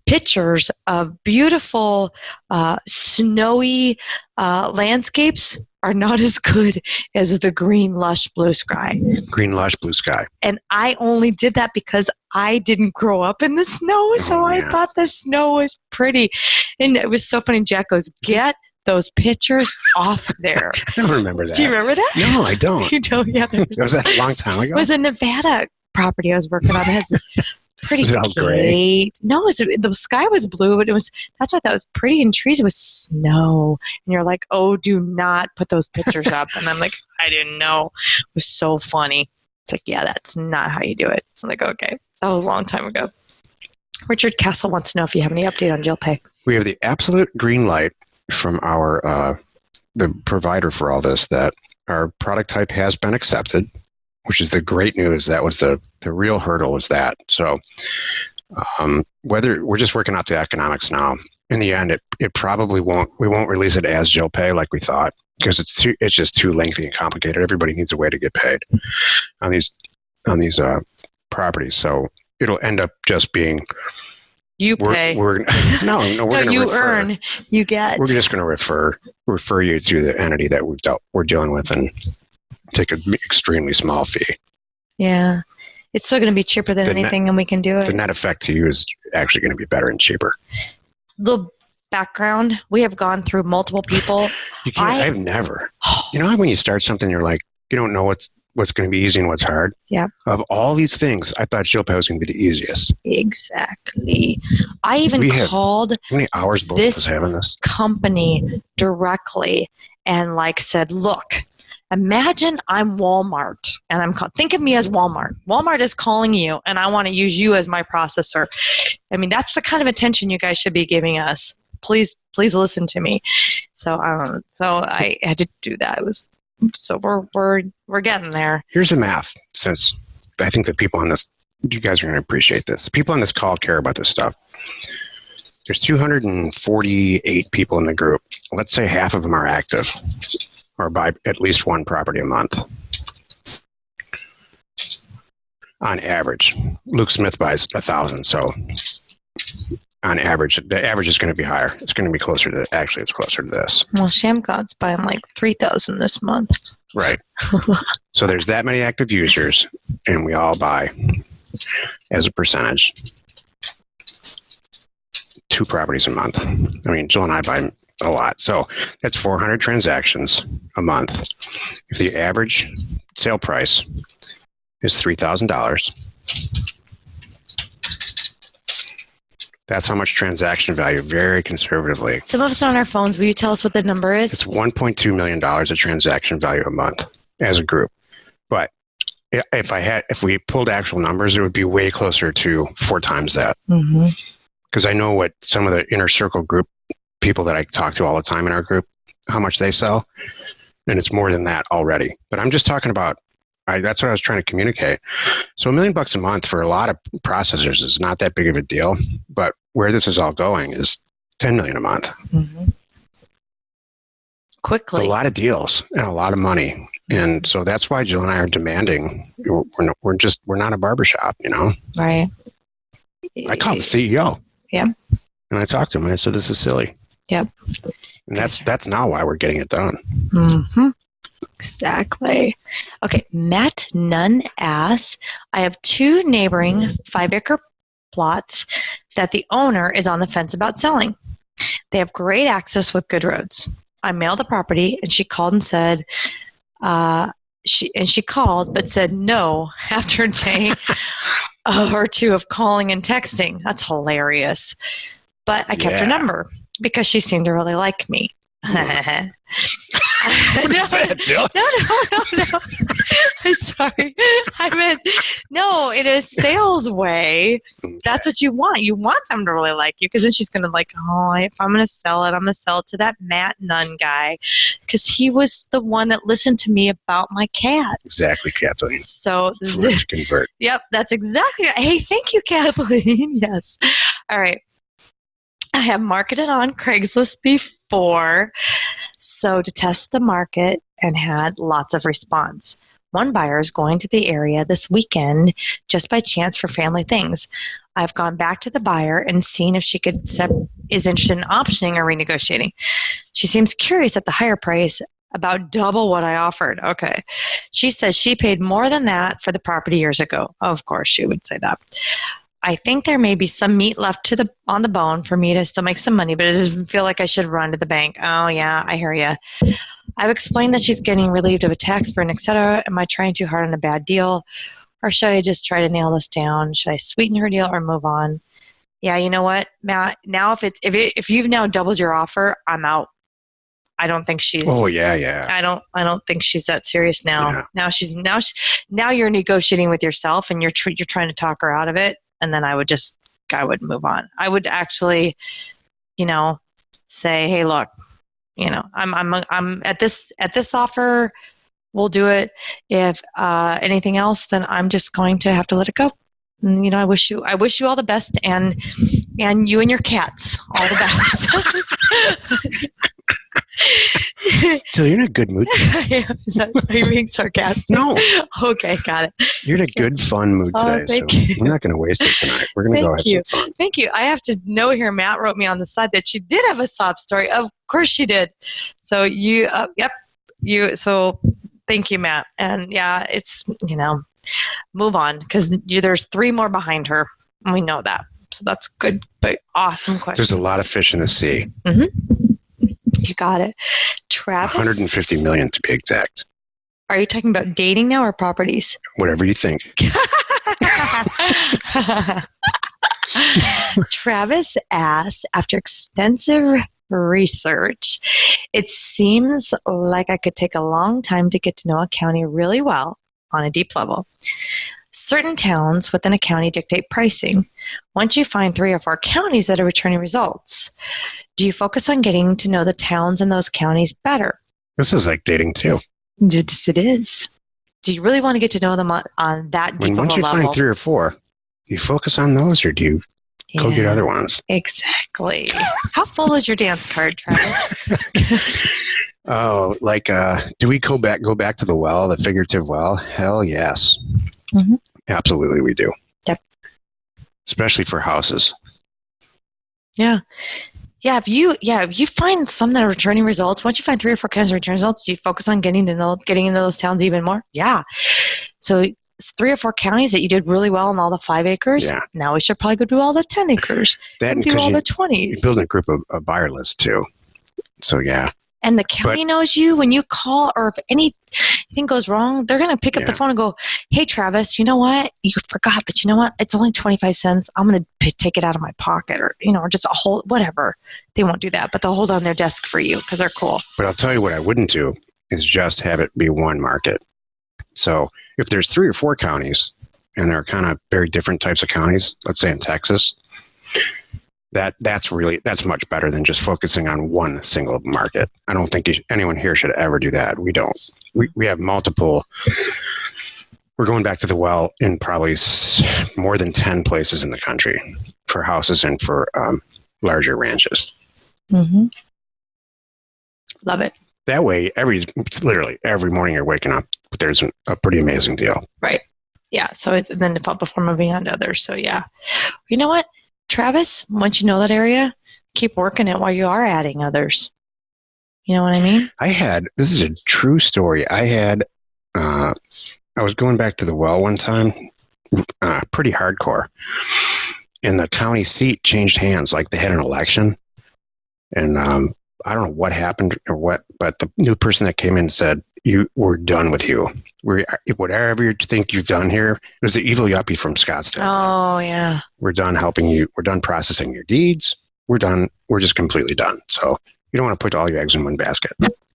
pictures of beautiful, snowy landscapes are not as good as the green, lush blue sky. Green, lush blue sky. And I only did that because I didn't grow up in the snow, so I thought the snow was pretty. And it was so funny. Jack goes, get those pictures off there. I don't remember that. Do you remember that? No, I don't. You don't? Yeah. Was that a long time ago? It was a Nevada property I was working on. It has this pretty Was it all gray? No, the sky was blue, but that's why that was pretty in trees. It was snow. And you're like, oh, do not put those pictures up. And I'm like, I didn't know. It was so funny. It's like, yeah, that's not how you do it. I'm like, okay. That was a long time ago. Richard Castle wants to know if you have any update on Jill Pay. We have the absolute green light from our the provider for all this that our product type has been accepted, which is the great news. That was the real hurdle was that. So whether we're just working out the economics now. In the end, it probably won't. We won't release it as Jill Pay like we thought because it's just too lengthy and complicated. Everybody needs a way to get paid on these properties. So it'll end up just being. You pay. We're no, we're going to you earn, you get. We're just going to refer you to the entity that we're dealing with and take an extremely small fee. Yeah. It's still going to be cheaper than anything, and we can do it. The net effect to you is actually going to be better and cheaper. The background, we have gone through multiple people. I've never. You know how when you start something, you're like, you don't know what's going to be easy and what's hard? Yeah. Of all these things, I thought Jill Pay was going to be the easiest. Exactly. I even called how many hours both of us having this company directly and said, look, imagine I'm Walmart and think of me as Walmart. Walmart is calling you and I want to use you as my processor. I mean, that's the kind of attention you guys should be giving us. Please listen to me. So I had to do that. We're getting there. Here's the math, since I think that people on this, you guys are going to appreciate this. The people on this call care about this stuff. There's 248 people in the group. Let's say half of them are active or buy at least one property a month. On average, Luke Smith buys 1,000. So on average, the average is going to be higher. It's going to be closer to, actually, it's closer to this. Well, Shamgod's buying 3,000 this month. Right. So there's that many active users, and we all buy, as a percentage, 2 properties a month. I mean, Jill and I buy a lot. So that's 400 transactions a month. If the average sale price is $3,000, that's how much transaction value, very conservatively. Some of us on our phones, will you tell us what the number is? It's $1.2 million of transaction value a month as a group. But if we pulled actual numbers, it would be way closer to 4 times that. Mm-hmm. Because I know what some of the inner circle group people that I talk to all the time in our group, how much they sell. And it's more than that already. But I'm just talking about, that's what I was trying to communicate. So $1 million a month for a lot of processors is not that big of a deal. But where this is all going is $10 million a month. Mm-hmm. Quickly. It's a lot of deals and a lot of money. And so that's why Jill and I are demanding, we're not a barbershop, Right. I called the CEO. Yeah. And I talked to him and I said, this is silly. Yep. And that's now why we're getting it done. Mm-hmm. Exactly. Okay. Matt Nunn asks, I have 2 neighboring 5-acre plots that the owner is on the fence about selling. They have great access with good roads. I mailed the property, and she called and said, she called but said no after a day or two of calling and texting. That's hilarious. But I kept her number because she seemed to really like me. What is that, Jill? No. I'm sorry. I meant, no, in a sales way, that's what you want. You want them to really like you, because then she's going to like, oh, if I'm going to sell it, I'm going to sell it to that Matt Nunn guy, because he was the one that listened to me about my cats. Exactly, Kathleen. So, Flip to convert. Yep, that's exactly right. Hey, thank you, Kathleen. Yes. All right. I have marketed on Craigslist before, so to test the market, and had lots of response. One buyer is going to the area this weekend just by chance for family things. I've gone back to the buyer and seen if she is interested in optioning or renegotiating. She seems curious at the higher price, about double what I offered. Okay. She says she paid more than that for the property years ago. Of course, she would say that. I think there may be some meat left on the bone for me to still make some money, but it doesn't feel like I should run to the bank. Oh, yeah, I hear you. I've explained that she's getting relieved of a tax burden, etc. Am I trying too hard on a bad deal? Or should I just try to nail this down? Should I sweeten her deal or move on? Yeah, you know what, Matt? Now, if you've now doubled your offer, I'm out. I don't think she's. Oh yeah. I don't think she's that serious now. Yeah. Now you're negotiating with yourself, and you're trying to talk her out of it. And then I would move on. I would actually, say, hey, look, I'm at this you we'll do it. If anything else, then I'm just going to have to let it go. And, I wish you all the best, and you and your cats all the best. Till you're in a good mood today. Are you being sarcastic? No. Okay, got it. You're in a good, fun mood today, thank so you. we're not going to waste it tonight. We're going to go have some fun. Thank you. I have to know here, Matt wrote me on the side that she did have a sob story. Of course she did. So so thank you, Matt. And yeah, it's, move on, because there's 3 more behind her. And we know that. So that's good, but awesome question. There's a lot of fish in the sea. Mm-hmm. You got it. Travis? 150 million to be exact. Are you talking about dating now or properties? Whatever you think. Travis asks, after extensive research, it seems like I could take a long time to get to know a county really well on a deep level. Certain towns within a county dictate pricing. Once you find 3 or 4 counties that are returning results, do you focus on getting to know the towns in those counties better? This is like dating too. Yes, it is. Do you really want to get to know them on that deep of a level? Once you find 3 or 4, do you focus on those, or do you go get other ones? Exactly. How full is your dance card, Travis? Oh, do we go back to the well, the figurative well? Hell yes. Mm-hmm. Absolutely, we do. Yep. Especially for houses. Yeah. If you find some that are returning results, once you find 3 or 4 kinds of return results, do you focus on getting into those towns even more? Yeah. So it's 3 or 4 counties that you did really well in all the 5 acres. Yeah. Now we should probably go do all the 10 acres. And do all the 20s. You build a group of buyer lists too. So yeah. And the county knows you when you call, or if anything goes wrong, they're going to pick up the phone and go, hey, Travis, you know what? You forgot, but you know what? It's only 25 cents. I'm going to take it out of my pocket, or just a whole, whatever. They won't do that, but they'll hold on their desk for you because they're cool. But I'll tell you what I wouldn't do is just have it be one market. So if there's 3 or 4 counties, and they're kind of very different types of counties, let's say in Texas, that's much better than just focusing on one single market. I don't think anyone here should ever do that. We don't. We have multiple. We're going back to the well in probably more than 10 places in the country for houses and for larger ranches. Mm-hmm. Love it. That way, literally every morning you're waking up, there's a pretty amazing deal. Right. Yeah. So then before moving on to others. So yeah. You know what, Travis, once you know that area, keep working it while you are adding others. You know what I mean? This is a true story. I was going back to the well one time, pretty hardcore. and the county seat changed hands, like they had an election. And I don't know what happened or what, but the new person that came in said, we're done with you. Whatever you think you've done here, it was the evil yuppie from Scottsdale. Oh, yeah. We're done helping you. We're done processing your deeds. We're done. We're just completely done. So you don't want to put all your eggs in one basket.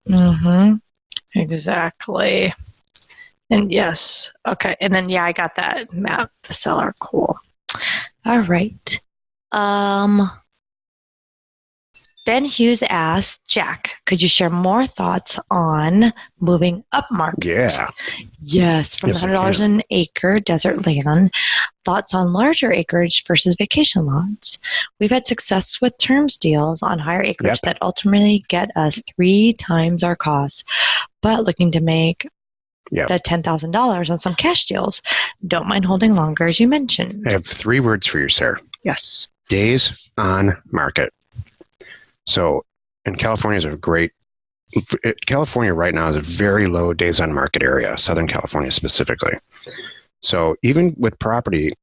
Mm-hmm. Exactly. And yes. Okay. And then, I got that. Matt, the seller. Cool. All right. Ben Hughes asks, Jack, could you share more thoughts on moving up market? Yeah. Yes, from the $100 an acre desert land. Thoughts on larger acreage versus vacation lots. We've had success with terms deals on higher acreage that ultimately get us 3 times our costs, but looking to make the $10,000 on some cash deals. Don't mind holding longer, as you mentioned. I have 3 words for you, Sarah. Yes. Days on market. So, and California right now is a very low days on market area, Southern California specifically. So even with property,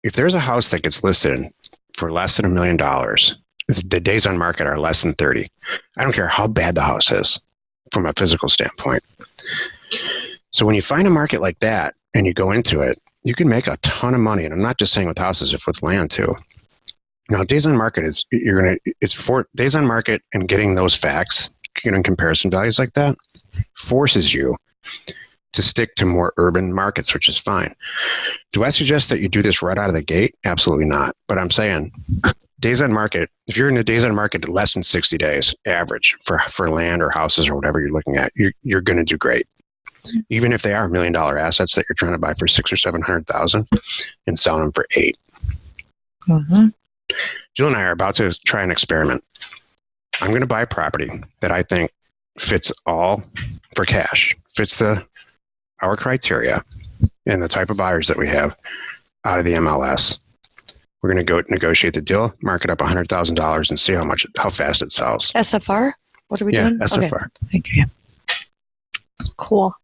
if there's a house that gets listed for less than $1 million, the days on market are less than 30. I don't care how bad the house is from a physical standpoint. So when you find a market like that and you go into it, you can make a ton of money. And I'm not just saying with houses, if with land too. Now, days on market it's for days on market, and getting those facts, getting comparison values like that, forces you to stick to more urban markets, which is fine. Do I suggest that you do this right out of the gate? Absolutely not. But I'm saying days on market, if you're in the days on market less than 60 days average for land or houses or whatever you're looking at, you're going to do great. Even if they are $1 million assets that you're trying to buy for $600,000 or $700,000 and selling them for $8. Mm-hmm. Jill and I are about to try an experiment. I'm going to buy a property that I think fits all for cash, fits our criteria and the type of buyers that we have out of the MLS. We're going to go negotiate the deal, mark it up $100,000 and see how fast it sells. SFR? What are we doing? SFR. Okay. Cool.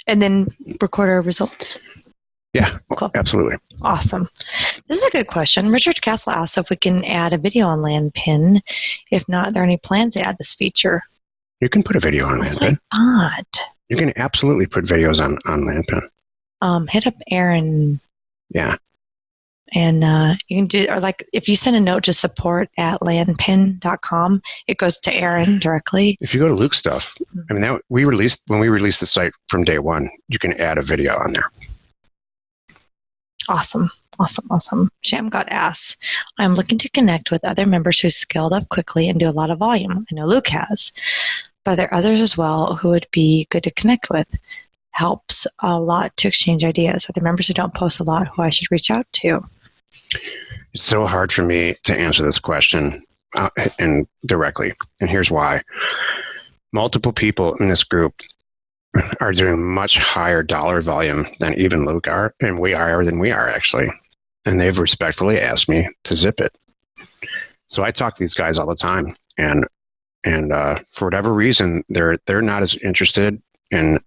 And then record our results. Yeah, cool. Absolutely. Awesome. This is a good question. Richard Castle asks if we can add a video on LandPin. If not, are there any plans to add this feature? You can put a video on LandPin. Odd. You can absolutely put videos on LandPin. Hit up Aaron. Yeah. And you can do, or like if you send a note to support@landpin.com, it goes to Aaron directly. If you go to Luke's stuff, I mean, when we released the site from day one, you can add a video on there. Awesome. Shamgod asks, I'm looking to connect with other members who scaled up quickly and do a lot of volume. I know Luke has, but there are others as well who would be good to connect with. Helps a lot to exchange ideas. Are there members who don't post a lot who I should reach out to? It's so hard for me to answer this question and directly, and here's why. Multiple people in this group are doing much higher dollar volume than even Luke are, and we are actually. And they've respectfully asked me to zip it. So I talk to these guys all the time, and for whatever reason, they're not as interested in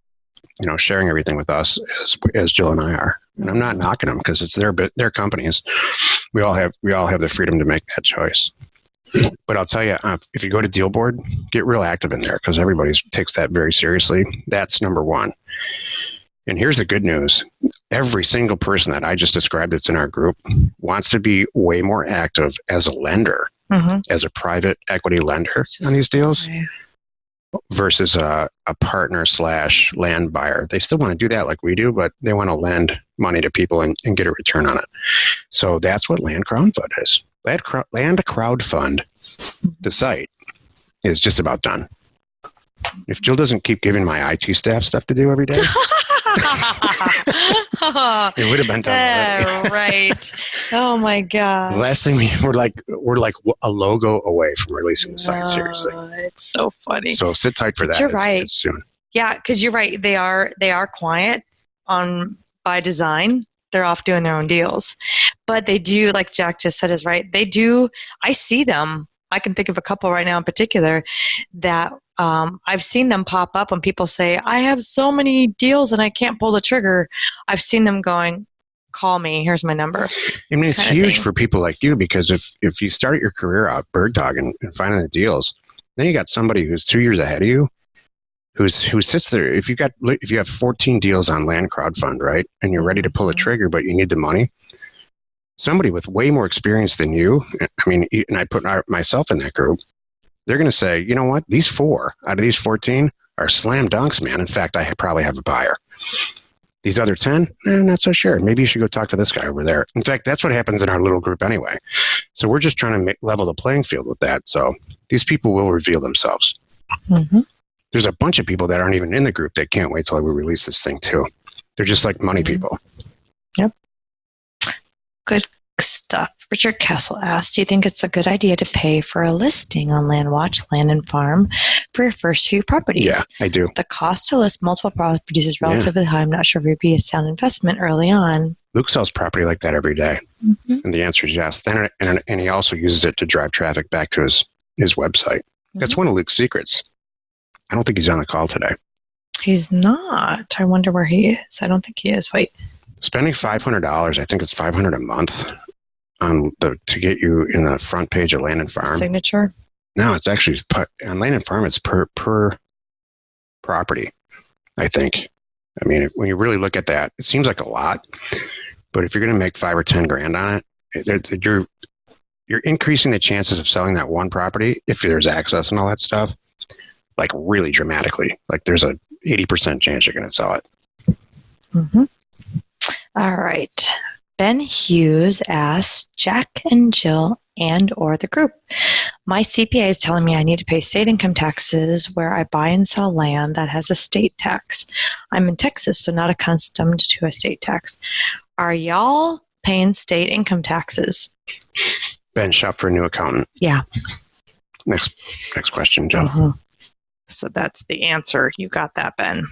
sharing everything with us as Jill and I are. And I'm not knocking them because it's their companies. We all have the freedom to make that choice. But I'll tell you, if you go to Deal Board, get real active in there because everybody takes that very seriously. That's number one. And here's the good news. Every single person that I just described that's in our group wants to be way more active as a lender, as a private equity lender on these deals versus a partner / land buyer. They still want to do that like we do, but they want to lend money to people and get a return on it. So that's what Land Crowdfund is. Land Crowdfund, the site, is just about done. If Jill doesn't keep giving my IT staff stuff to do every day, it would have been done already. Right. Oh my God. The last thing we're like a logo away from releasing the site. Seriously, it's so funny. So sit tight for that. You're right. It's soon. Yeah, because you're right. They are quiet by design. They're off doing their own deals, but they do, like Jack just said, is right. They do. I see them. I can think of a couple right now in particular that I've seen them pop up when people say, I have so many deals and I can't pull the trigger. I've seen them going, call me. Here's my number. I mean, it's huge for people like you, because if you start your career out bird dogging and finding the deals, then you got somebody who's 2 years ahead of you, who sits there. If you have 14 deals on land crowdfund, right, and you're ready to pull the trigger, but you need the money, somebody with way more experience than you, I mean, and I put myself in that group, they're going to say, you know what, these 4 out of these 14 are slam dunks, man. In fact, I probably have a buyer. These other 10, not so sure. Maybe you should go talk to this guy over there. In fact, that's what happens in our little group anyway. So we're just trying to level the playing field with that. So these people will reveal themselves. Mm-hmm. There's a bunch of people that aren't even in the group that can't wait till we release this thing too. They're just like money people. Yep. Good stuff. Richard Castle asked, do you think it's a good idea to pay for a listing on LandWatch, Land and Farm, for your first few properties? Yeah, I do. The cost to list multiple properties is relatively high. I'm not sure if it would be a sound investment early on. Luke sells property like that every day. Mm-hmm. And the answer is yes. Then, and he also uses it to drive traffic back to his website. Mm-hmm. That's one of Luke's secrets. I don't think he's on the call today. He's not. I wonder where he is. I don't think he is. Wait. Spending $500, I think it's $500 a month to get you in the front page of Land and Farm. Signature? No, it's actually on Land and Farm. It's per property, I think. I mean, when you really look at that, it seems like a lot, but if you're going to make $5 or $10 grand on it, you're increasing the chances of selling that one property if there's access and all that stuff, like really dramatically. Like there's a 80% chance you're going to sell it. Mm-hmm. All right. Ben Hughes asks, Jack and Jill and or the group. My CPA is telling me I need to pay state income taxes where I buy and sell land that has a state tax. I'm in Texas, so not accustomed to a state tax. Are y'all paying state income taxes? Ben, shop for a new accountant. Yeah. Next question, Jill. Uh-huh. So that's the answer. You got that, Ben.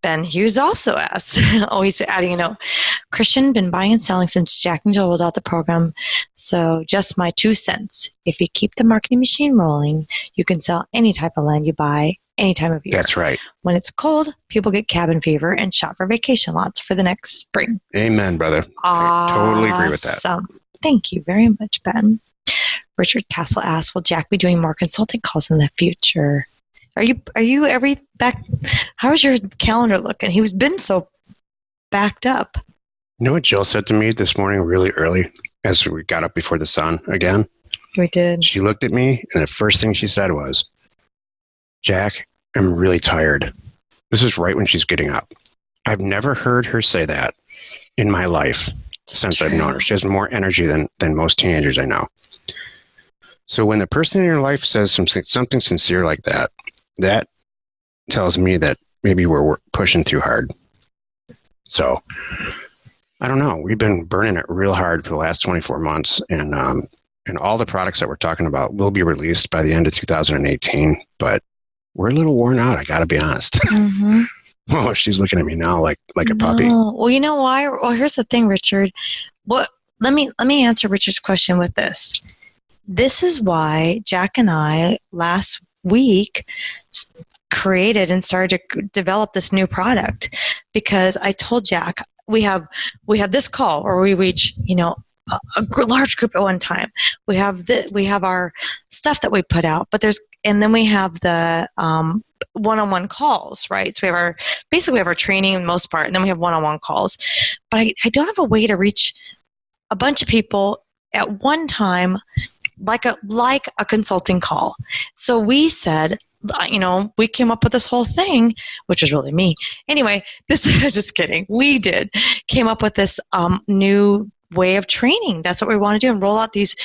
Ben Hughes also asks, always adding a note, Christian, been buying and selling since Jack and Jill rolled out the program. So just my 2 cents. If you keep the marketing machine rolling, you can sell any type of land you buy any time of year. That's right. When it's cold, people get cabin fever and shop for vacation lots for the next spring. Amen, brother. Awesome. I totally agree with that. Thank you very much, Ben. Richard Castle asks, will Jack be doing more consulting calls in the future? Are you back? How's your calendar looking? He's been so backed up. You know what Jill said to me this morning really early as we got up before the sun again? We did. She looked at me and the first thing she said was, Jack, I'm really tired. This is right when she's getting up. I've never heard her say that in my life since I've known her. She has more energy than most teenagers I know. So when the person in your life says something sincere like that, that tells me that maybe we're pushing too hard. So I don't know. We've been burning it real hard for the last 24 months, and all the products that we're talking about will be released by the end of 2018. But we're a little worn out. I got to be honest. Mm-hmm. Oh, she's looking at me now like a puppy. Well, you know why? Well, here's the thing, Richard. Let me answer Richard's question with this. This is why Jack and I last week created and started to develop this new product, because I told Jack we have this call where we reach a large group at one time. We have our stuff that we put out, and then we have the one-on-one calls, right? So we have our training in the most part, and then we have one-on-one calls. But I don't have a way to reach a bunch of people at one time, like a consulting call. So we said, we came up with this whole thing, which was really me. Anyway, just kidding. We came up with this new way of training. That's what we want to do, and roll out these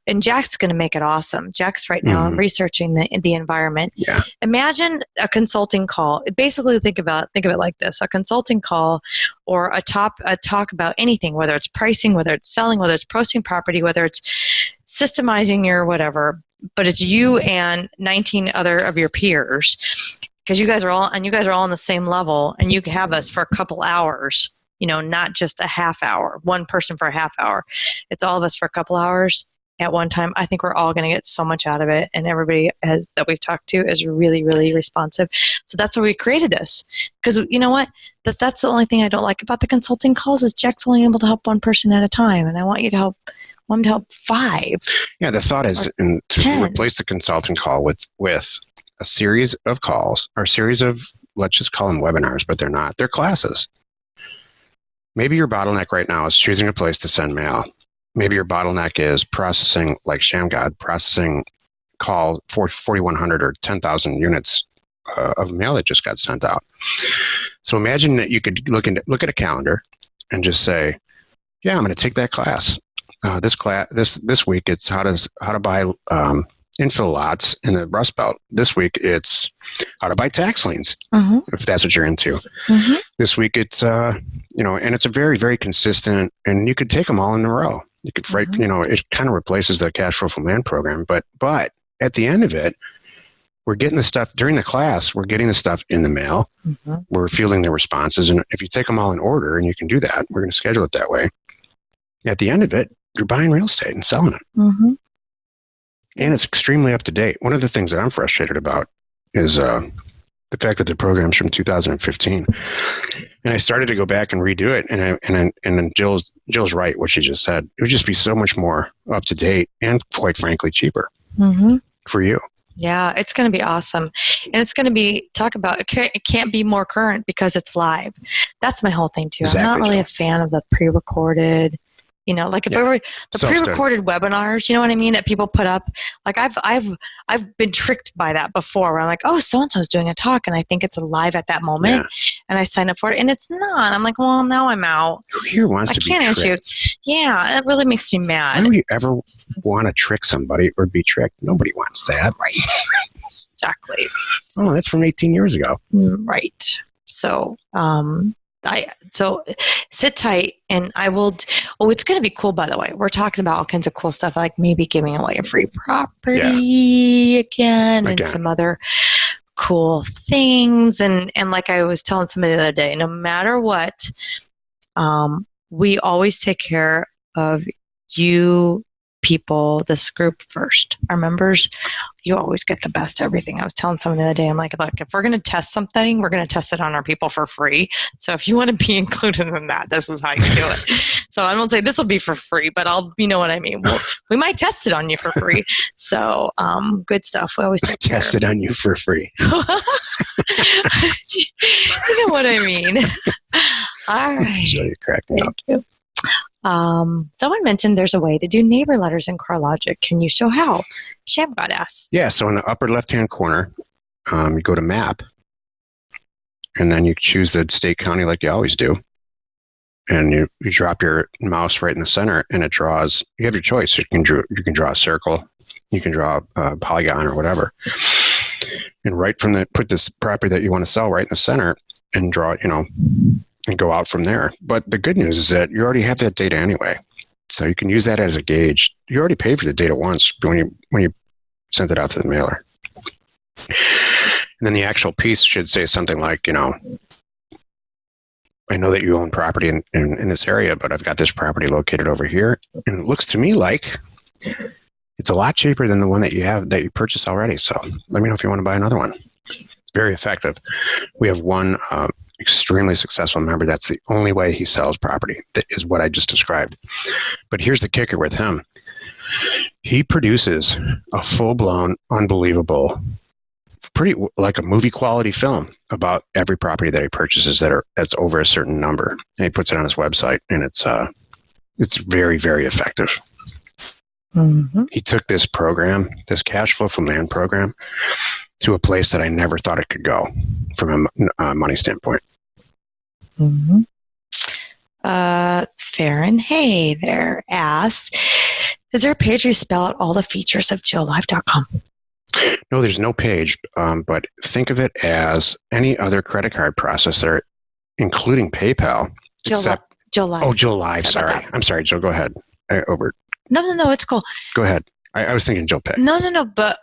and Jack's going to make it awesome. Jack's right now researching the environment. Yeah. Imagine a consulting call. Basically, think of it like this: a consulting call or a talk about anything, whether it's pricing, whether it's selling, whether it's posting property, whether it's systemizing your whatever. But it's you and 19 other of your peers, because you guys are all on the same level, and you have us for a couple hours. Not just a half hour, one person for a half hour. It's all of us for a couple hours, at one time. I think we're all going to get so much out of it, and everybody that we've talked to is really, really responsive. So that's why we created this. Because you know what? That's the only thing I don't like about the consulting calls is Jack's only able to help one person at a time, and I want to help 5. Yeah, the thought is to 10. replace the consulting call with a series of calls or a series of, let's just call them webinars, but they're not. They're classes. Maybe your bottleneck right now is choosing a place to send mail. Maybe your bottleneck is processing, like Shamgod, processing call for 4,100 or 10,000 units of mail that just got sent out. So imagine that you could look at a calendar and just say, yeah, I'm going to take that class. This week it's how to buy infill lots in the Rust Belt. This week it's how to buy tax liens, if that's what you're into. This week it's and it's a very, very consistent, and you could take them all in a row. You could it kind of replaces the cash flow from land program, but at the end of it, we're getting the stuff during the class. We're getting the stuff in the mail. We're fielding the responses, and if you take them all in order, and you can do that, we're going to schedule it that way. At the end of it, you're buying real estate and selling it. And it's extremely up to date. One of the things that I'm frustrated about is the fact that the program's from 2015, and I started to go back and redo it. And then Jill's right what she just said. It would just be so much more up to date and, quite frankly, cheaper for you. Yeah, it's going to be awesome, and it's going to be it can't be more current because it's live. That's my whole thing too. Exactly, I'm not really a fan of the pre-recorded. Like if I were the pre-recorded webinars, you know what I mean, that people put up. Like I've been tricked by that before, where I'm like, oh, so and so's doing a talk, and I think it's live at that moment, and I sign up for it, and it's not. I'm like, well, now I'm out. Who here wants to be tricked? I can't answer you. Yeah, that really makes me mad. Why would you ever want to trick somebody or be tricked? Nobody wants that, right? Exactly. Oh, that's from 18 years ago, right? So, so sit tight, and I will. It's going to be cool, by the way. We're talking about all kinds of cool stuff, like maybe giving away a free property again, and some other cool things. And like I was telling somebody the other day, no matter what, we always take care of you people, this group first. Our members, you always get the best everything. I was telling someone the other day, I'm like, look, if we're going to test something, we're going to test it on our people for free. So if you want to be included in that, this is how you do it. So I won't say this will be for free, but you know what I mean. We might test it on you for free. So good stuff. We always test it on you for free. You know what I mean. All right. So you're cracking up. Thank you. Someone mentioned there's a way to do neighbor letters in CarLogic. Can you show how? Shamgod asks. Yeah, so in the upper left-hand corner, you go to Map, and then you choose the state county like you always do, and you drop your mouse right in the center, and it draws. You have your choice. You can draw a circle, you can draw a polygon or whatever, and right from put this property that you want to sell right in the center, and draw. And go out from there. But the good news is that you already have that data anyway. So you can use that as a gauge. You already paid for the data once when you sent it out to the mailer. And then the actual piece should say something like, I know that you own property in this area, but I've got this property located over here. And it looks to me like it's a lot cheaper than the one that you purchased already. So let me know if you want to buy another one. It's very effective. We have one extremely successful member. That's the only way he sells property. That is what I just described. But here's the kicker with him. He produces a full-blown, unbelievable, pretty like a movie quality film about every property that he purchases that's over a certain number. And he puts it on his website, and it's very, very effective. He took this program, this cash flow from land program, to a place that I never thought it could go from a money standpoint. Farron, hey there, asks, is there a page where you spell out all the features of JoeLive.com? No, there's no page, but think of it as any other credit card processor, including PayPal. Joe Live. Oh, Joe Live, sorry. I'm sorry, Joe, go ahead. Over. No, it's cool. Go ahead. I was thinking Joe Pay. No, but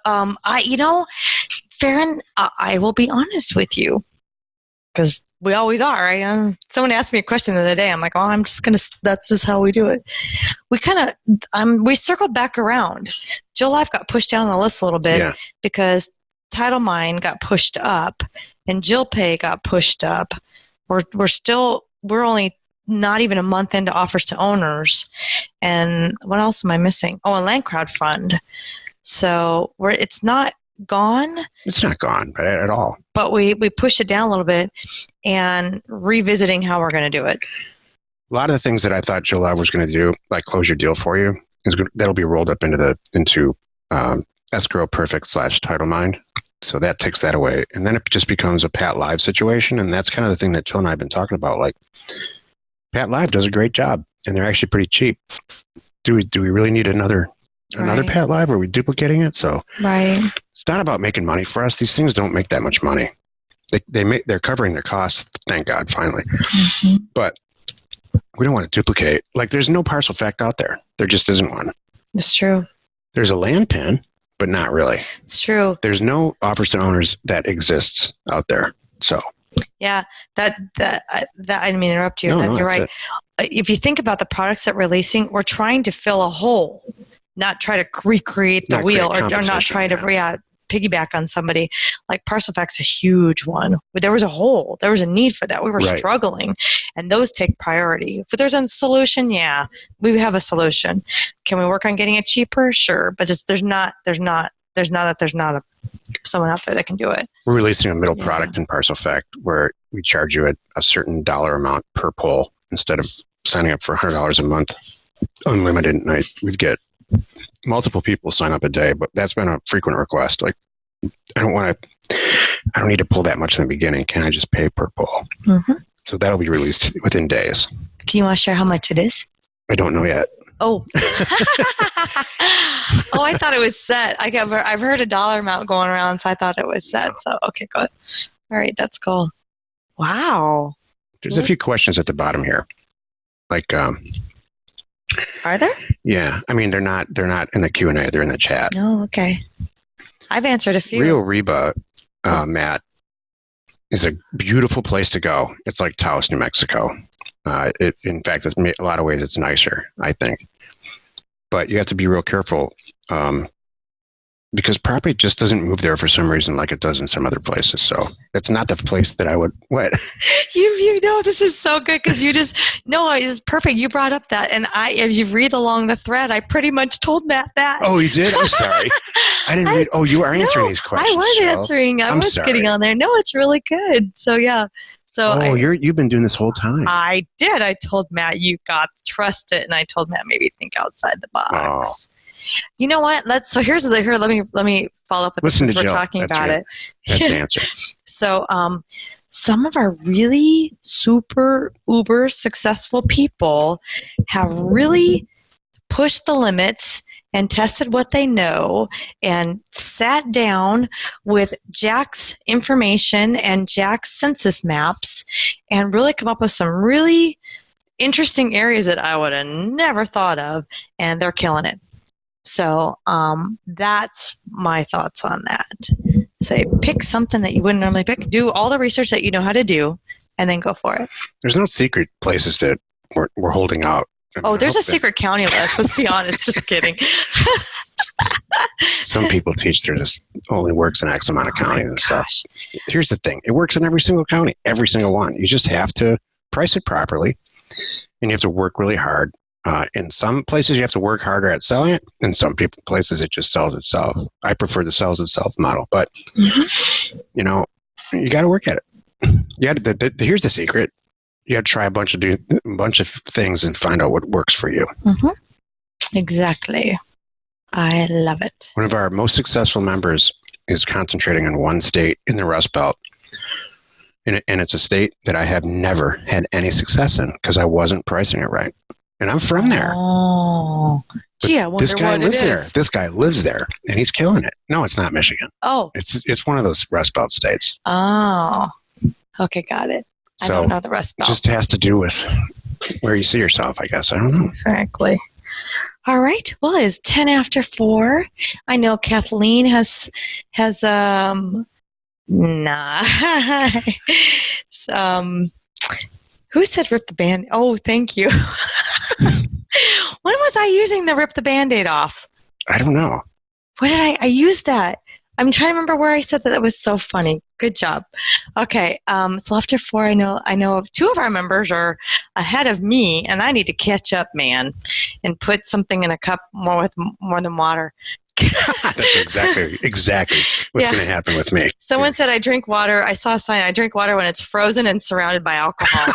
Farron, I will be honest with you, because we always are. Right? Someone asked me a question the other day. I'm like, oh, that's just how we do it. We kind of, we circled back around. Jill Life got pushed down the list a little bit because Title Mine got pushed up and Jill Pay got pushed up. We're only not even a month into offers to owners. And what else am I missing? Oh, a land crowd fund. So it's not gone. It's not gone at all. But we pushed it down a little bit and revisiting how we're going to do it. A lot of the things that I thought Jill Live was going to do, like close your deal for you, that'll be rolled up into escrow perfect / title mine. So that takes that away. And then it just becomes a Pat Live situation. And that's kind of the thing that Jill and I have been talking about. Like, Pat Live does a great job and they're actually pretty cheap. Do we really need another Pat Live? Are we duplicating it? So it's not about making money for us. These things don't make that much money. They're covering their costs. Thank God, finally. Mm-hmm. But we don't want to duplicate. Like, there's no parcel fact out there. There just isn't one. It's true. There's a land pin, but not really. It's true. There's no offers to owners that exists out there. So yeah, that I didn't mean to interrupt you. No, you're right. If you think about the products that we're releasing, we're trying to fill a hole, not try to recreate the wheel or not try to piggyback on somebody. Like Parcel Fact's a huge one. But there was a hole. There was a need for that. We were struggling, and those take priority. If there's a solution, we have a solution. Can we work on getting it cheaper? Sure, but there's not someone out there that can do it. We're releasing a middle product in Parcel Fact where we charge you a certain dollar amount per poll instead of signing up for $100 a month, unlimited night. We'd get multiple people sign up a day, but that's been a frequent request. Like, I don't need to pull that much in the beginning. Can I just pay per poll? Mm-hmm. So that'll be released within days. Can you want to share how much it is? I don't know yet. Oh. Oh, I thought it was set. I've heard a dollar amount going around, so I thought it was set. So, okay, good. All right, that's cool. Wow. There's a few questions at the bottom here. Like, are there? Yeah. I mean, they're not in the Q&A. They're in the chat. Oh, okay. I've answered a few. Rio Reba, Matt, is a beautiful place to go. It's like Taos, New Mexico. In fact, in a lot of ways, it's nicer, I think. But you have to be real careful because property just doesn't move there for some reason like it does in some other places. So it's not the place that I would... What? You know, this is so good because it's perfect. You brought up that. And as you read along the thread, I pretty much told Matt that. Oh, you did? I'm sorry. I didn't read... Oh, you are answering these questions. I was answering. I was getting on there. No, it's really good. So, yeah. So you've been doing this whole time. I did. I told Matt, you got to trust it. And I told Matt, maybe think outside the box. Oh. You know what? Let me follow up with this since we're talking about it. That's the answer. So some of our really super uber successful people have really pushed the limits and tested what they know and sat down with Jack's information and Jack's census maps and really come up with some really interesting areas that I would have never thought of, and they're killing it. So that's my thoughts on that. Say, pick something that you wouldn't normally pick, do all the research that you know how to do, and then go for it. There's no secret places that we're holding out. There's a secret county list. Let's be honest. Just kidding. Some people teach this only works in X amount of counties and stuff. Here's the thing. It works in every single county, every single one. You just have to price it properly, and you have to work really hard. In some places, you have to work harder at selling it. In some places, it just sells itself. I prefer the sells itself model, but you got to work at it. Here's the secret. You got to try a bunch of things and find out what works for you. Mm-hmm. Exactly. I love it. One of our most successful members is concentrating on one state in the Rust Belt. And it's a state that I have never had any success in because I wasn't pricing it right. And I'm from there. Oh. Gee, I wonder this guy what lives it there. is. This guy lives there, and he's killing it. No, it's not Michigan. Oh. It's one of those Rust Belt states. Oh. Okay, got it. I don't know the Rust Belt. It just has to do with where you see yourself, I guess. I don't know. Exactly. All right. Well, it's 10 after 4. I know Kathleen has Nah. Who said rip the band? Oh, thank you. When was I using the rip the Band-Aid off? I don't know. What did I used that? I'm trying to remember where I said that. That was so funny. Good job. Okay, it's left to 4. I know 2 of our members are ahead of me, and I need to catch up, man, and put something in a cup more than water. That's exactly what's going to happen with me. Someone said I drink water. I saw a sign. I drink water when it's frozen and surrounded by alcohol.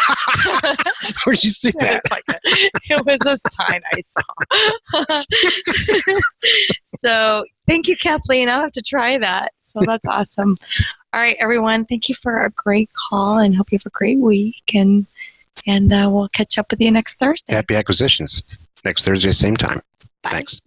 Where did you see that? It was a sign I saw. So thank you, Kathleen. I'll have to try that. So that's awesome. All right, everyone. Thank you for a great call, and hope you have a great week. And we'll catch up with you next Thursday. Happy acquisitions. Next Thursday, same time. Bye. Thanks.